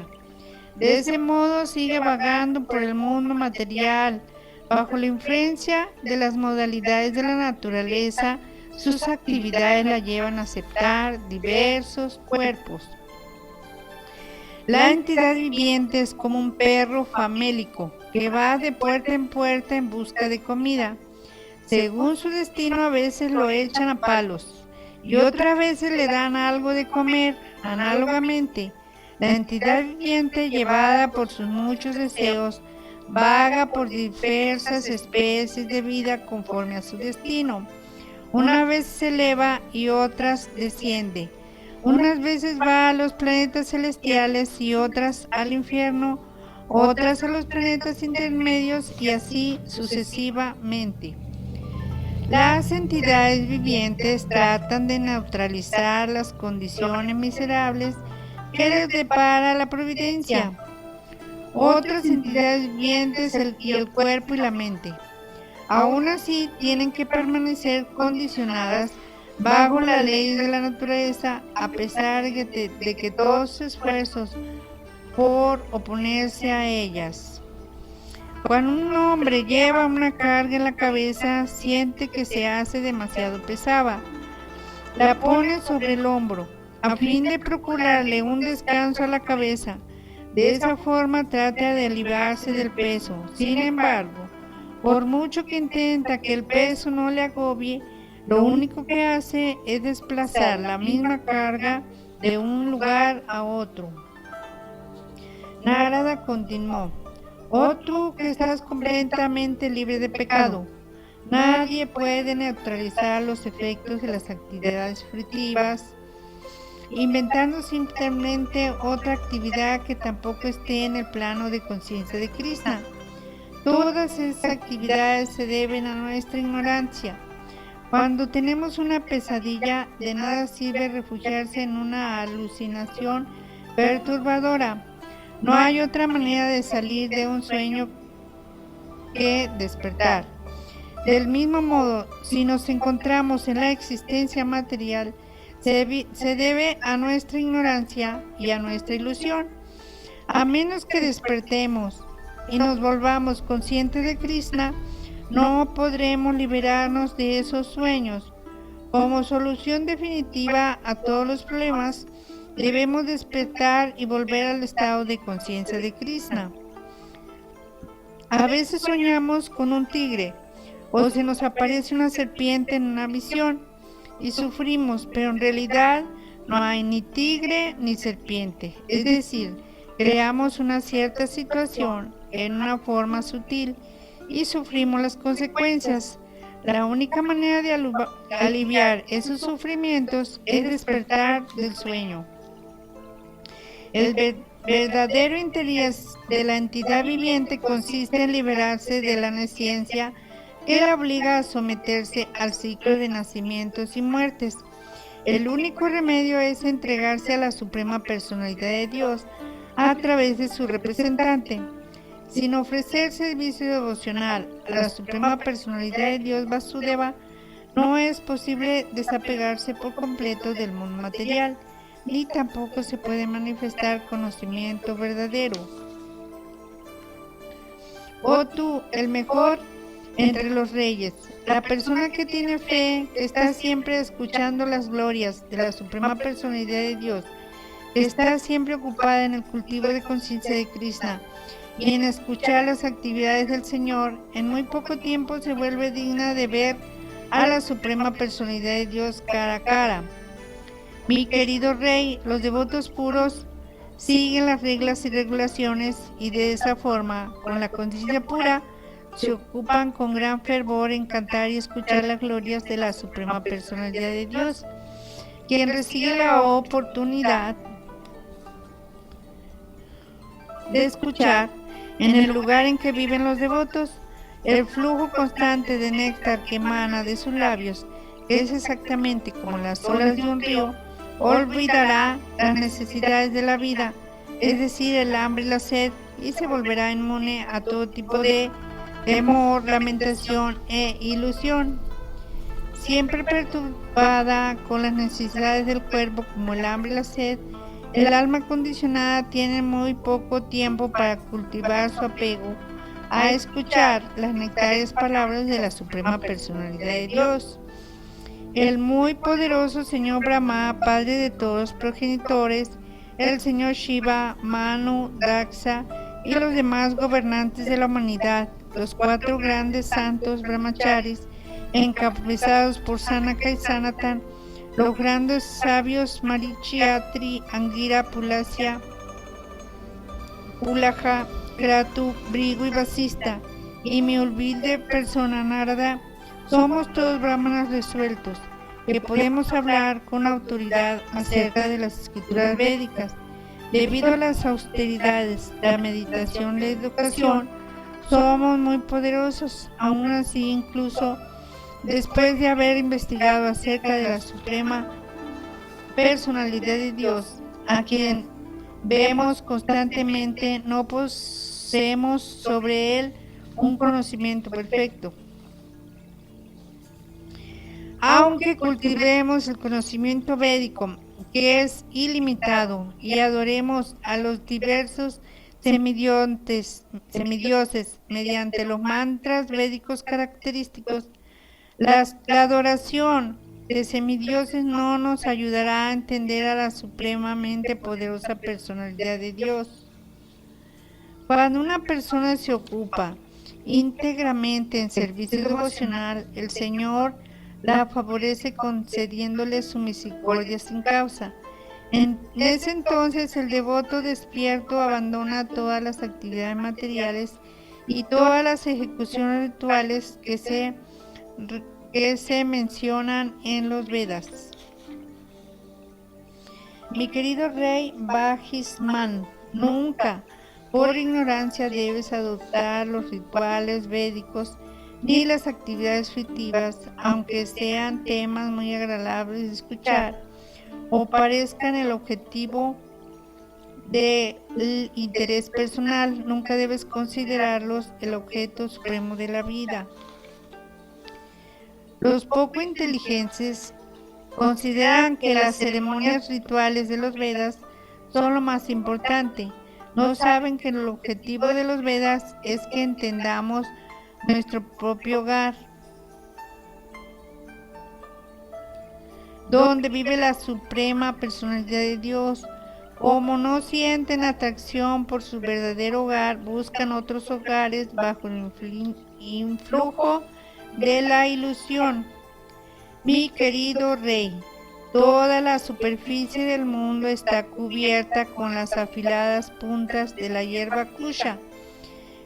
De ese modo sigue vagando por el mundo material. Bajo la influencia de las modalidades de la naturaleza, sus actividades la llevan a aceptar diversos cuerpos. La entidad viviente es como un perro famélico que va de puerta en busca de comida. Según su destino, a veces lo echan a palos y otras veces le dan algo de comer. Análogamente, la entidad viviente, llevada por sus muchos deseos, vaga por diversas especies de vida conforme a su destino. Una vez se eleva y otras desciende. Unas veces va a los planetas celestiales y otras al infierno, otras a los planetas intermedios y así sucesivamente. Las entidades vivientes tratan de neutralizar las condiciones miserables que les depara la providencia. Otras entidades vivientes y el cuerpo y la mente. Aún así, tienen que permanecer condicionadas bajo la ley de la naturaleza, a pesar de que todos sus esfuerzos por oponerse a ellas. Cuando un hombre lleva una carga en la cabeza, siente que se hace demasiado pesada. La pone sobre el hombro, a fin de procurarle un descanso a la cabeza. De esa forma trata de aliviarse del peso. Sin embargo, por mucho que intenta que el peso no le agobie, lo único que hace es desplazar la misma carga de un lugar a otro. Narada continuó: oh tú que estás completamente libre de pecado, nadie puede neutralizar los efectos de las actividades fruitivas, inventando simplemente otra actividad que tampoco esté en el plano de conciencia de Krishna. Todas esas actividades se deben a nuestra ignorancia. Cuando tenemos una pesadilla, de nada sirve refugiarse en una alucinación perturbadora. No hay otra manera de salir de un sueño que despertar. Del mismo modo, si nos encontramos en la existencia material, se debe a nuestra ignorancia y a nuestra ilusión. A menos que despertemos y nos volvamos conscientes de Krishna, no podremos liberarnos de esos sueños. Como solución definitiva a todos los problemas, debemos despertar y volver al estado de conciencia de Krishna. A veces soñamos con un tigre o se nos aparece una serpiente en una visión y sufrimos, pero en realidad no hay ni tigre ni serpiente. Es decir, creamos una cierta situación en una forma sutil y sufrimos las consecuencias. La única manera de aliviar esos sufrimientos es despertar del sueño. El verdadero interés de la entidad viviente consiste en liberarse de la nesciencia que la obliga a someterse al ciclo de nacimientos y muertes. El único remedio es entregarse a la Suprema Personalidad de Dios a través de su representante. Sin ofrecer servicio devocional a la Suprema Personalidad de Dios Vasudeva, no es posible desapegarse por completo del mundo material, ni tampoco se puede manifestar conocimiento verdadero. Oh tú, el mejor entre los reyes, la persona que tiene fe, que está siempre escuchando las glorias de la Suprema Personalidad de Dios, que está siempre ocupada en el cultivo de conciencia de Krishna y en escuchar las actividades del Señor, en muy poco tiempo se vuelve digna de ver a la Suprema Personalidad de Dios cara a cara. Mi querido rey, los devotos puros siguen las reglas y regulaciones y de esa forma, con la conciencia pura, se ocupan con gran fervor en cantar y escuchar las glorias de la Suprema Personalidad de Dios. Quien recibe la oportunidad de escuchar en el lugar en que viven los devotos, el flujo constante de néctar que emana de sus labios, que es exactamente como las olas de un río, olvidará las necesidades de la vida, es decir, el hambre y la sed, y se volverá inmune a todo tipo de temor, lamentación e ilusión. Siempre perturbada con las necesidades del cuerpo como el hambre y la sed, el alma condicionada tiene muy poco tiempo para cultivar su apego a escuchar las nectarias palabras de la Suprema Personalidad de Dios. El muy poderoso Señor Brahma, Padre de todos los progenitores, el Señor Shiva, Manu, Daksha y los demás gobernantes de la humanidad, los 4 grandes santos brahmacharis, encabezados por Sanaka y Sanatan, los grandes sabios Marichi, Atri, Angira, Pulasya, Pulaja Kratu, Brigu y Vasista, y mi humilde persona Narada, somos todos brahmanas resueltos, que podemos hablar con autoridad acerca de las escrituras védicas. Debido a las austeridades, la meditación y la educación, somos muy poderosos. Aún así, incluso después de haber investigado acerca de la suprema personalidad de Dios, a quien vemos constantemente, no poseemos sobre él un conocimiento perfecto. Aunque cultivemos el conocimiento védico, que es ilimitado, y adoremos a los diversos semidioses mediante los mantras védicos característicos, la adoración de semidioses no nos ayudará a entender a la supremamente poderosa personalidad de Dios. Cuando una persona se ocupa íntegramente en servicio devocional, el Señor la favorece concediéndole su misericordia sin causa. En ese entonces el devoto despierto abandona todas las actividades materiales y todas las ejecuciones rituales que se mencionan en los Vedas. Mi querido rey Bajisman, nunca por ignorancia debes adoptar los rituales védicos ni las actividades fictivas, aunque sean temas muy agradables de escuchar o parezcan el objetivo del interés personal. Nunca debes considerarlos el objeto supremo de la vida. Los poco inteligentes consideran que las ceremonias rituales de los Vedas son lo más importante. No saben que el objetivo de los Vedas es que entendamos nuestro propio hogar, donde vive la suprema personalidad de Dios. Como no sienten atracción por su verdadero hogar, buscan otros hogares bajo el influjo de la ilusión. Mi querido rey, toda la superficie del mundo está cubierta con las afiladas puntas de la hierba kusha.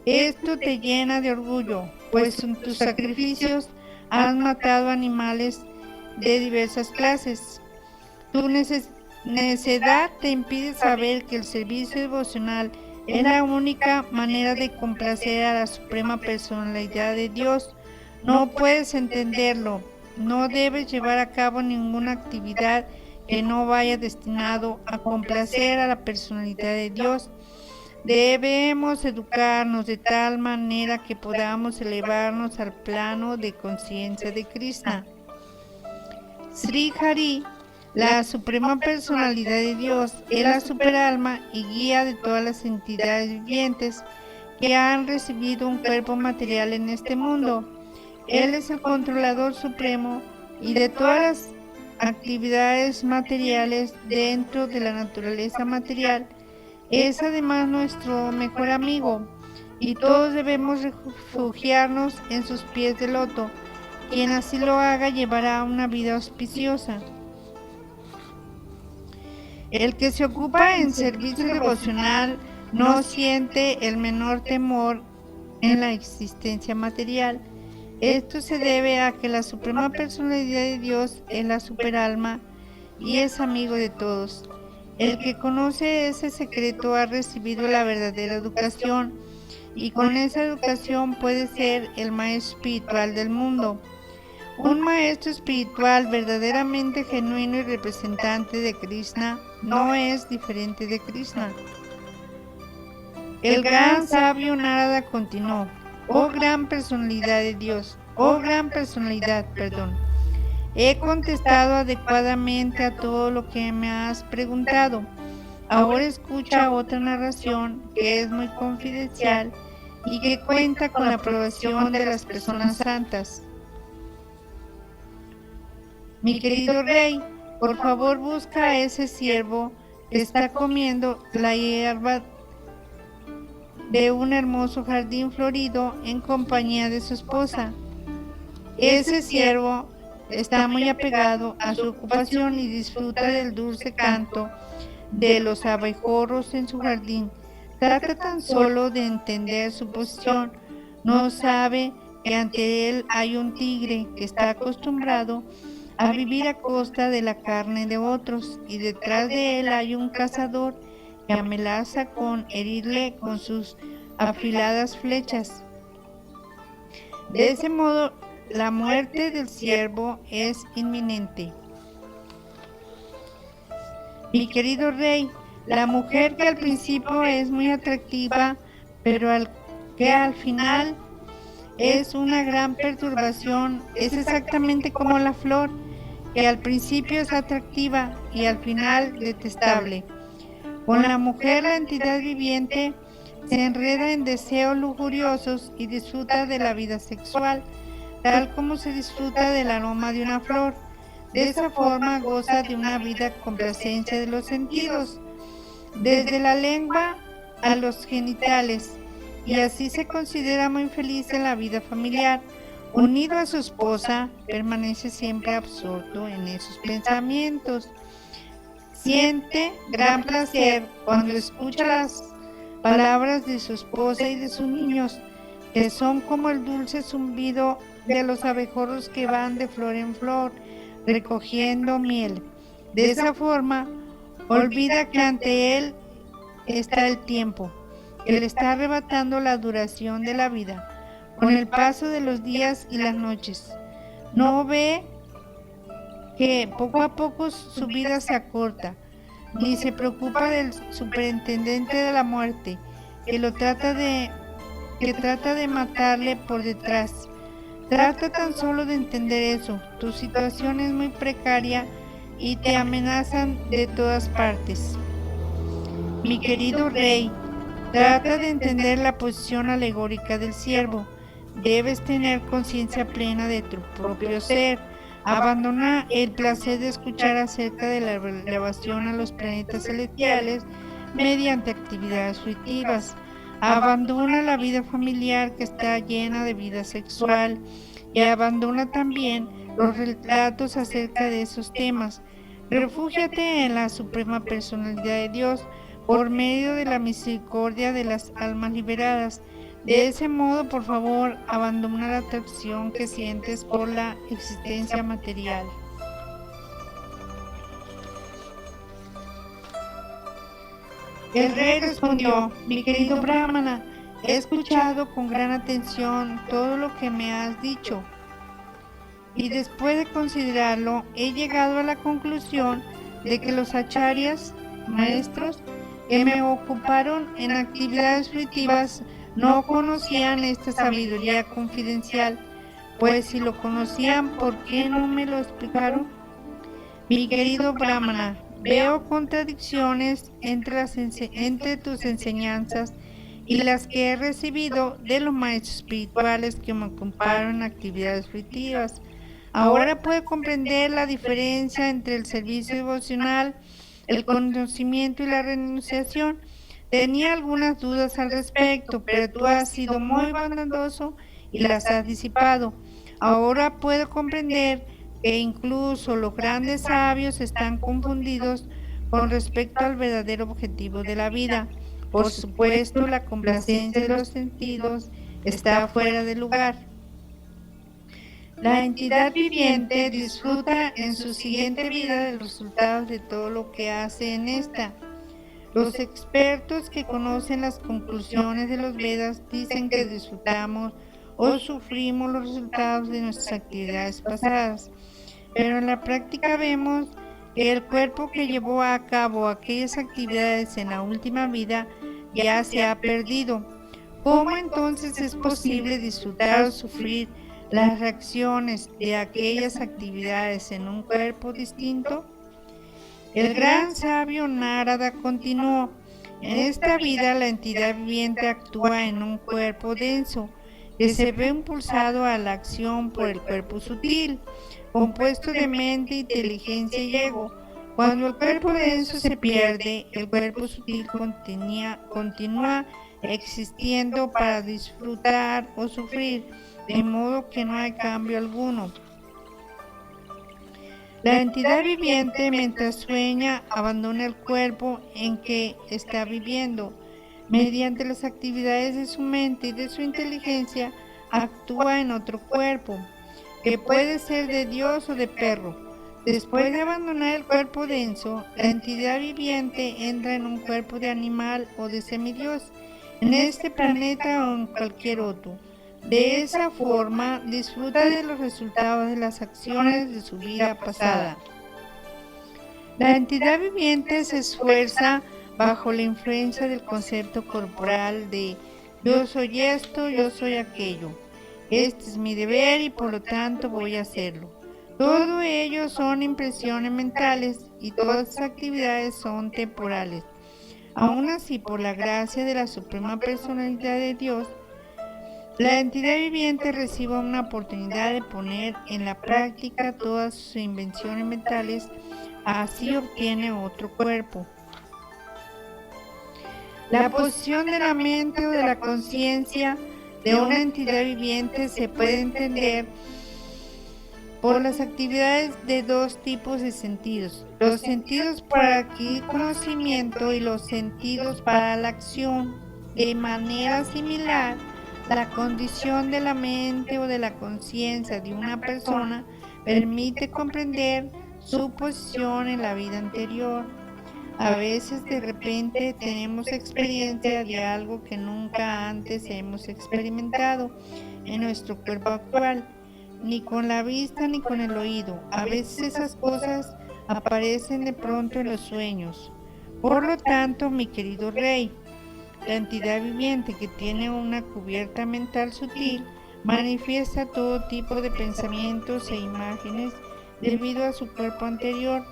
Esto te llena de orgullo, pues en tus sacrificios has matado animales de diversas clases. Tu necedad te impide saber que el servicio devocional es la única manera de complacer a la suprema personalidad de Dios. No puedes entenderlo. No debes llevar a cabo ninguna actividad que no vaya destinado a complacer a la personalidad de Dios. Debemos educarnos de tal manera que podamos elevarnos al plano de conciencia de Krishna. Sri Hari, la suprema personalidad de Dios, es la superalma y guía de todas las entidades vivientes que han recibido un cuerpo material en este mundo. Él es el controlador supremo y de todas las actividades materiales dentro de la naturaleza material. Es además nuestro mejor amigo y todos debemos refugiarnos en sus pies de loto. Quien así lo haga llevará una vida auspiciosa. El que se ocupa en servicio devocional no siente el menor temor en la existencia material. Esto se debe a que la suprema personalidad de Dios es la superalma y es amigo de todos. El que conoce ese secreto ha recibido la verdadera educación y con esa educación puede ser el maestro espiritual del mundo. Un maestro espiritual verdaderamente genuino y representante de Krishna no es diferente de Krishna. El gran sabio Narada continuó: oh gran personalidad de Dios, he contestado adecuadamente a todo lo que me has preguntado. Ahora escucha otra narración que es muy confidencial y que cuenta con la aprobación de las personas santas. Mi querido rey, por favor busca a ese ciervo que está comiendo la hierba de un hermoso jardín florido en compañía de su esposa. Ese ciervo está muy apegado a su ocupación y disfruta del dulce canto de los abejorros en su jardín. Trata tan solo de entender su posición. No sabe que ante él hay un tigre que está acostumbrado a vivir a costa de la carne de otros, y detrás de él hay un cazador que amenaza con herirle con sus afiladas flechas. De ese modo, la muerte del siervo es inminente. Mi querido rey, la mujer que al principio es muy atractiva, pero que al final es una gran perturbación, es exactamente como la flor, que al principio es atractiva y al final detestable. Con la mujer, la entidad viviente se enreda en deseos lujuriosos y disfruta de la vida sexual, tal como se disfruta del aroma de una flor. De esa forma goza de una vida con complacencia de los sentidos, desde la lengua a los genitales, y así se considera muy feliz en la vida familiar. Unido a su esposa, permanece siempre absorto en esos pensamientos. Siente gran placer cuando escucha las palabras de su esposa y de sus niños, que son como el dulce zumbido de los abejorros que van de flor en flor, recogiendo miel. De esa forma, olvida que ante él está el tiempo, que le está arrebatando la duración de la vida, con el paso de los días y las noches. No ve que poco a poco su vida se acorta, ni se preocupa del superintendente de la muerte, que trata de matarle por detrás. Trata tan solo de entender eso. Tu situación es muy precaria y te amenazan de todas partes. Mi querido rey, trata de entender la posición alegórica del siervo. Debes tener conciencia plena de tu propio ser. Abandona el placer de escuchar acerca de la elevación a los planetas celestiales mediante actividades fruitivas. Abandona la vida familiar que está llena de vida sexual, y abandona también los relatos acerca de esos temas. Refúgiate en la suprema personalidad de Dios por medio de la misericordia de las almas liberadas. De ese modo, por favor, abandona la atracción que sientes por la existencia material. El rey respondió: mi querido Brahmana, he escuchado con gran atención todo lo que me has dicho, y después de considerarlo, he llegado a la conclusión de que los acharyas, maestros, que me ocuparon en actividades fruitivas, no conocían esta sabiduría confidencial, pues si lo conocían, ¿por qué no me lo explicaron? Mi querido Brahmana, veo contradicciones entre tus enseñanzas y las que he recibido de los maestros espirituales que me ocuparon en actividades fruitivas. Ahora puedo comprender la diferencia entre el servicio devocional, el conocimiento y la renunciación. Tenía algunas dudas al respecto, pero tú has sido muy bondadoso y las has disipado. Ahora puedo comprender que incluso los grandes sabios están confundidos con respecto al verdadero objetivo de la vida. Por supuesto, la complacencia de los sentidos está fuera de lugar. La entidad viviente disfruta en su siguiente vida de los resultados de todo lo que hace en esta. Los expertos que conocen las conclusiones de los Vedas dicen que disfrutamos o sufrimos los resultados de nuestras actividades pasadas, pero en la práctica vemos que el cuerpo que llevó a cabo aquellas actividades en la última vida ya se ha perdido. ¿Cómo entonces es posible disfrutar o sufrir las reacciones de aquellas actividades en un cuerpo distinto? El gran sabio Narada continuó: en esta vida la entidad viviente actúa en un cuerpo denso que se ve impulsado a la acción por el cuerpo sutil, compuesto de mente, inteligencia y ego. Cuando el cuerpo denso se pierde, el cuerpo sutil continúa existiendo para disfrutar o sufrir, de modo que no hay cambio alguno. La entidad viviente, mientras sueña, abandona el cuerpo en que está viviendo. Mediante las actividades de su mente y de su inteligencia, actúa en otro cuerpo, que puede ser de Dios o de perro. Después de abandonar el cuerpo denso, la entidad viviente entra en un cuerpo de animal o de semidios, en este planeta o en cualquier otro. De esa forma, disfruta de los resultados de las acciones de su vida pasada. La entidad viviente se esfuerza bajo la influencia del concepto corporal de yo soy esto, yo soy aquello. Este es mi deber y por lo tanto voy a hacerlo. Todo ello son impresiones mentales y todas las actividades son temporales. Aún así, por la gracia de la Suprema Personalidad de Dios, la entidad viviente recibe una oportunidad de poner en la práctica todas sus invenciones mentales, así obtiene otro cuerpo. La posición de la mente o de la conciencia de una entidad viviente se puede entender por las actividades de dos tipos de sentidos: los sentidos para adquirir conocimiento y los sentidos para la acción. De manera similar, la condición de la mente o de la conciencia de una persona permite comprender su posición en la vida anterior. A veces de repente tenemos experiencia de algo que nunca antes hemos experimentado en nuestro cuerpo actual, ni con la vista ni con el oído. A veces esas cosas aparecen de pronto en los sueños. Por lo tanto, mi querido Rey, la entidad viviente que tiene una cubierta mental sutil manifiesta todo tipo de pensamientos e imágenes debido a su cuerpo anterior.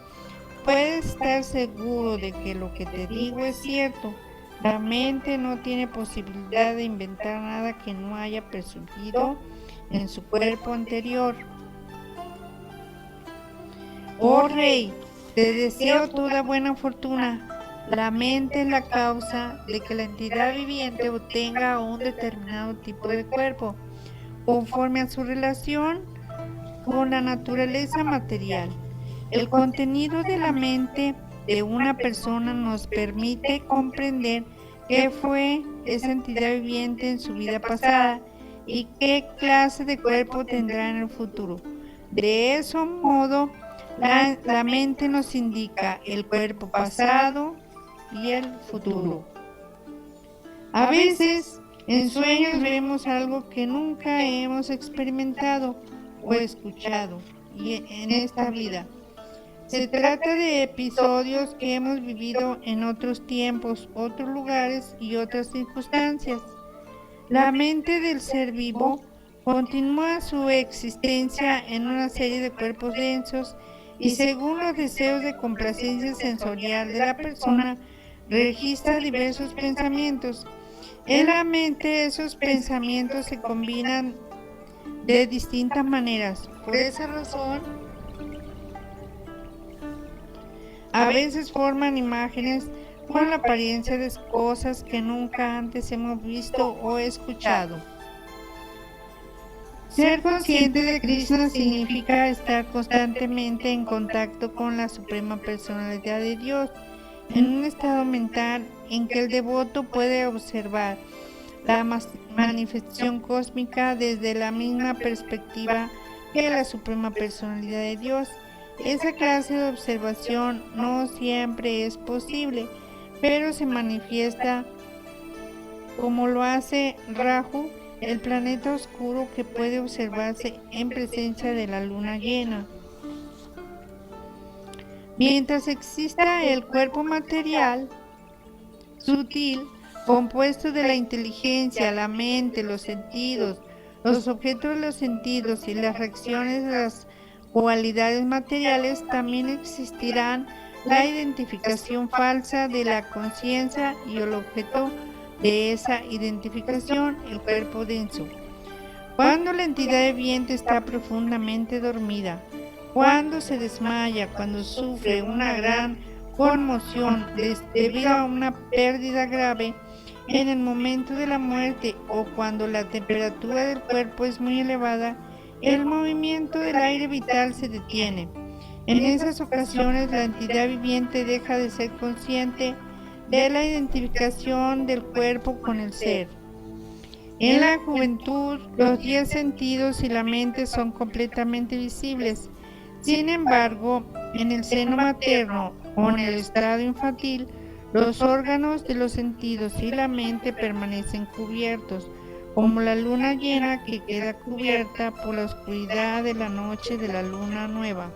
Puedes estar seguro de que lo que te digo es cierto. La mente no tiene posibilidad de inventar nada que no haya percibido en su cuerpo anterior. Oh Rey, te deseo toda buena fortuna. La mente es la causa de que la entidad viviente obtenga un determinado tipo de cuerpo, conforme a su relación con la naturaleza material. El contenido de la mente de una persona nos permite comprender qué fue esa entidad viviente en su vida pasada y qué clase de cuerpo tendrá en el futuro. De ese modo, la mente nos indica el cuerpo pasado y el futuro. A veces, en sueños vemos algo que nunca hemos experimentado o escuchado en esta vida. Se trata de episodios que hemos vivido en otros tiempos, otros lugares y otras circunstancias. La mente del ser vivo continúa su existencia en una serie de cuerpos densos y, según los deseos de complacencia sensorial de la persona, registra diversos pensamientos. En la mente esos pensamientos se combinan de distintas maneras. Por esa razón, a veces forman imágenes con la apariencia de cosas que nunca antes hemos visto o escuchado. Ser consciente de Krishna significa estar constantemente en contacto con la Suprema Personalidad de Dios, en un estado mental en que el devoto puede observar la manifestación cósmica desde la misma perspectiva que la Suprema Personalidad de Dios. Esa clase de observación no siempre es posible, pero se manifiesta como lo hace Rahu, el planeta oscuro que puede observarse en presencia de la luna llena. Mientras exista el cuerpo material sutil, compuesto de la inteligencia, la mente, los sentidos, los objetos de los sentidos y las reacciones de las cualidades materiales, también existirán la identificación falsa de la conciencia y el objeto de esa identificación, el cuerpo denso. Cuando la entidad viviente está profundamente dormida, cuando se desmaya, cuando sufre una gran conmoción debido a una pérdida grave, en el momento de la muerte o cuando la temperatura del cuerpo es muy elevada, el movimiento del aire vital se detiene. En esas ocasiones la entidad viviente deja de ser consciente de la identificación del cuerpo con el ser. En la juventud, los 10 sentidos y la mente son completamente visibles. Sin embargo, en el seno materno o en el estado infantil, los órganos de los sentidos y la mente permanecen cubiertos, como la luna llena que queda cubierta por la oscuridad de la noche de la luna nueva.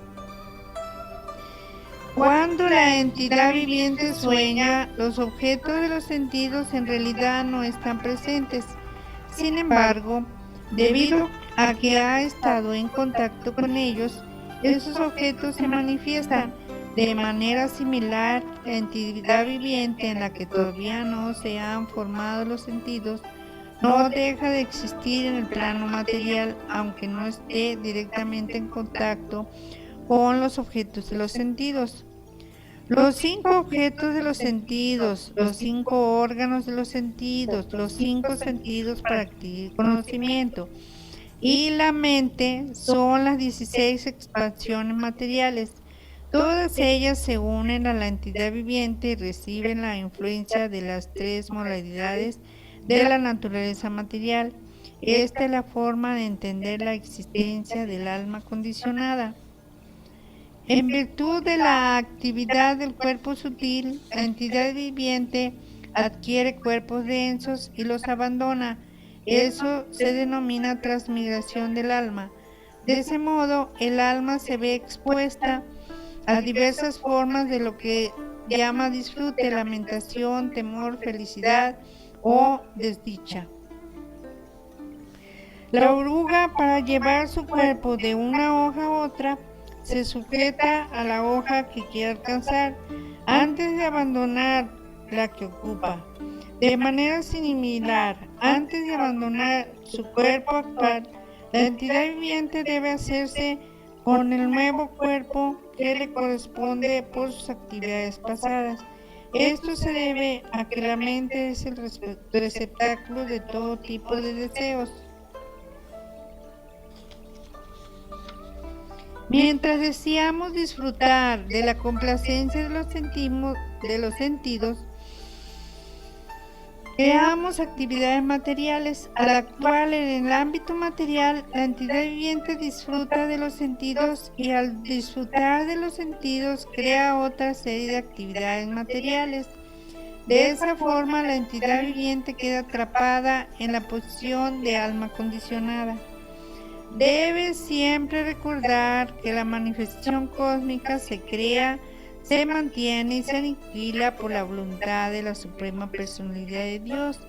Cuando la entidad viviente sueña, los objetos de los sentidos en realidad no están presentes. Sin embargo, debido a que ha estado en contacto con ellos, esos objetos se manifiestan de manera similar. La entidad viviente en la que todavía no se han formado los sentidos no deja de existir en el plano material, aunque no esté directamente en contacto con los objetos de los sentidos. Los 5 objetos de los sentidos, los 5 órganos de los sentidos, los 5 sentidos para adquirir conocimiento y la mente son las 16 expansiones materiales. Todas ellas se unen a la entidad viviente y reciben la influencia de las 3 modalidades de la naturaleza material. Esta es la forma de entender la existencia del alma condicionada. En virtud de la actividad del cuerpo sutil, la entidad viviente adquiere cuerpos densos y los abandona. Eso se denomina transmigración del alma. De ese modo, el alma se ve expuesta a diversas formas de lo que llama disfrute, lamentación, temor, felicidad o desdicha. La oruga, para llevar su cuerpo de una hoja a otra, se sujeta a la hoja que quiere alcanzar antes de abandonar la que ocupa. De manera similar, antes de abandonar su cuerpo actual, la entidad viviente debe hacerse con el nuevo cuerpo que le corresponde por sus actividades pasadas. Esto se debe a que la mente es el receptáculo de todo tipo de deseos. Mientras deseamos disfrutar de la complacencia de los sentidos, creamos actividades materiales. Al actuar en el ámbito material, la entidad viviente disfruta de los sentidos y al disfrutar de los sentidos crea otra serie de actividades materiales. De esa forma, la entidad viviente queda atrapada en la posición de alma condicionada. Debes siempre recordar que la manifestación cósmica se crea, se mantiene y se aniquila por la voluntad de la Suprema Personalidad de Dios.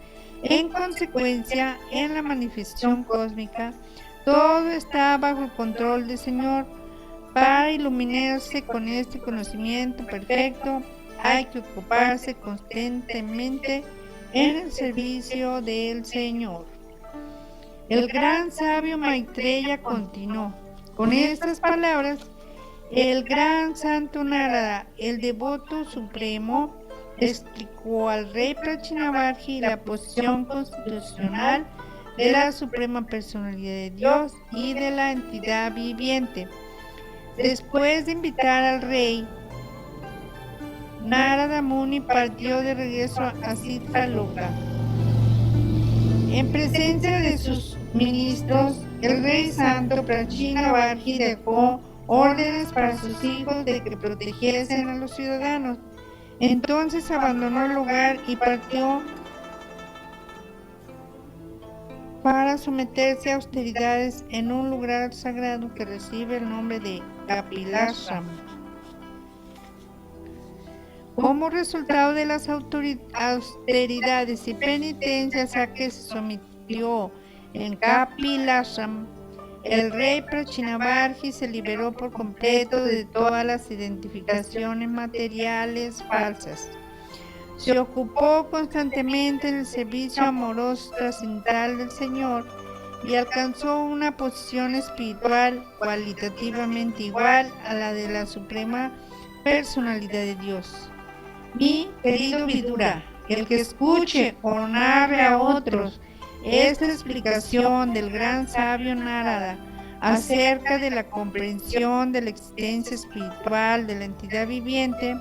En consecuencia, en la manifestación cósmica, todo está bajo el control del Señor. Para iluminarse con este conocimiento perfecto, hay que ocuparse constantemente en el servicio del Señor. El gran sabio Maitreya continuó. Con estas palabras, el gran santo Narada, el devoto supremo, explicó al rey Prachinavarji la posición constitucional de la Suprema Personalidad de Dios y de la entidad viviente. Después de invitar al rey, Narada Muni partió de regreso a Citraloka. En presencia de sus ministros, el rey santo Prachinavarji dejó órdenes para sus hijos de que protegiesen a los ciudadanos. Entonces abandonó el lugar y partió para someterse a austeridades en un lugar sagrado que recibe el nombre de Kapilashram. Como resultado de las austeridades y penitencias a que se sometió en Kapilashram, el rey Prachinavarji se liberó por completo de todas las identificaciones materiales falsas. Se ocupó constantemente en el servicio amoroso trascendental del Señor y alcanzó una posición espiritual cualitativamente igual a la de la Suprema Personalidad de Dios. Mi querido Vidura, el que escuche o narre a otros esta explicación del gran sabio Narada acerca de la comprensión de la existencia espiritual de la entidad viviente,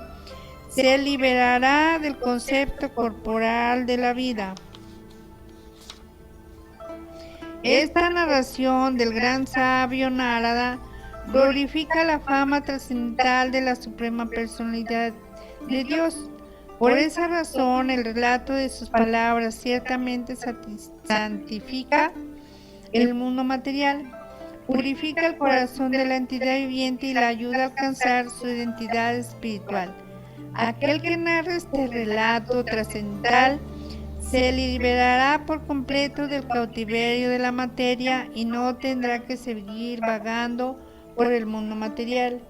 se liberará del concepto corporal de la vida. Esta narración del gran sabio Narada glorifica la fama trascendental de la suprema personalidad de Dios. Por esa razón, el relato de sus palabras ciertamente santifica el mundo material, purifica el corazón de la entidad viviente y la ayuda a alcanzar su identidad espiritual. Aquel que narra este relato trascendental se liberará por completo del cautiverio de la materia y no tendrá que seguir vagando por el mundo material.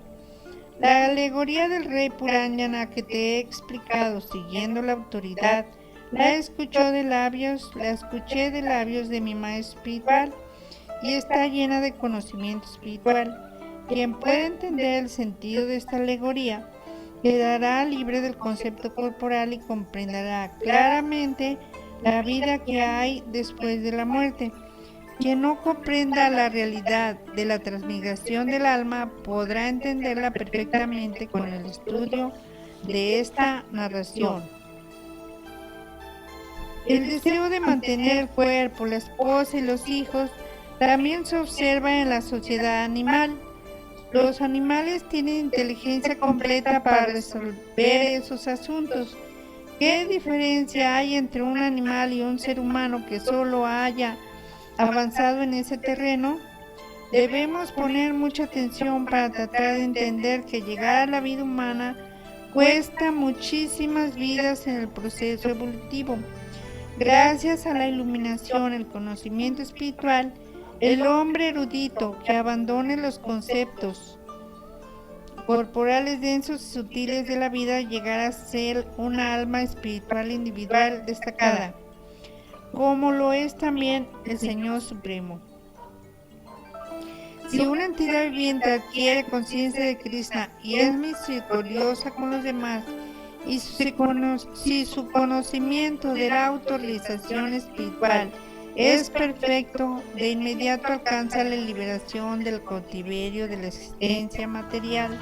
La alegoría del rey Puranyana que te he explicado siguiendo la autoridad, la escuché de labios de mi maestro espiritual y está llena de conocimiento espiritual. Quien puede entender el sentido de esta alegoría quedará libre del concepto corporal y comprenderá claramente la vida que hay después de la muerte. Quien no comprenda la realidad de la transmigración del alma podrá entenderla perfectamente con el estudio de esta narración. El deseo de mantener el cuerpo, la esposa y los hijos también se observa en la sociedad animal. Los animales tienen inteligencia completa para resolver esos asuntos. ¿Qué diferencia hay entre un animal y un ser humano que solo haya avanzado en ese terreno? Debemos poner mucha atención para tratar de entender que llegar a la vida humana cuesta muchísimas vidas en el proceso evolutivo. Gracias a la iluminación, el conocimiento espiritual, el hombre erudito que abandone los conceptos corporales densos y sutiles de la vida llegará a ser una alma espiritual individual destacada, como lo es también el Señor Supremo. Si una entidad viviente adquiere conciencia de Krishna y es misericordiosa con los demás, y si su conocimiento de la autorrealización espiritual es perfecto, de inmediato alcanza la liberación del cautiverio de la existencia material.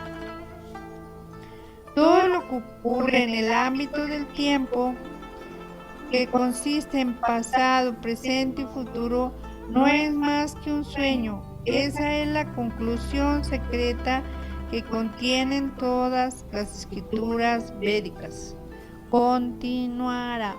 Todo lo que ocurre en el ámbito del tiempo, que consiste en pasado, presente y futuro, no es más que un sueño. Esa es la conclusión secreta que contienen todas las escrituras védicas. Continuará.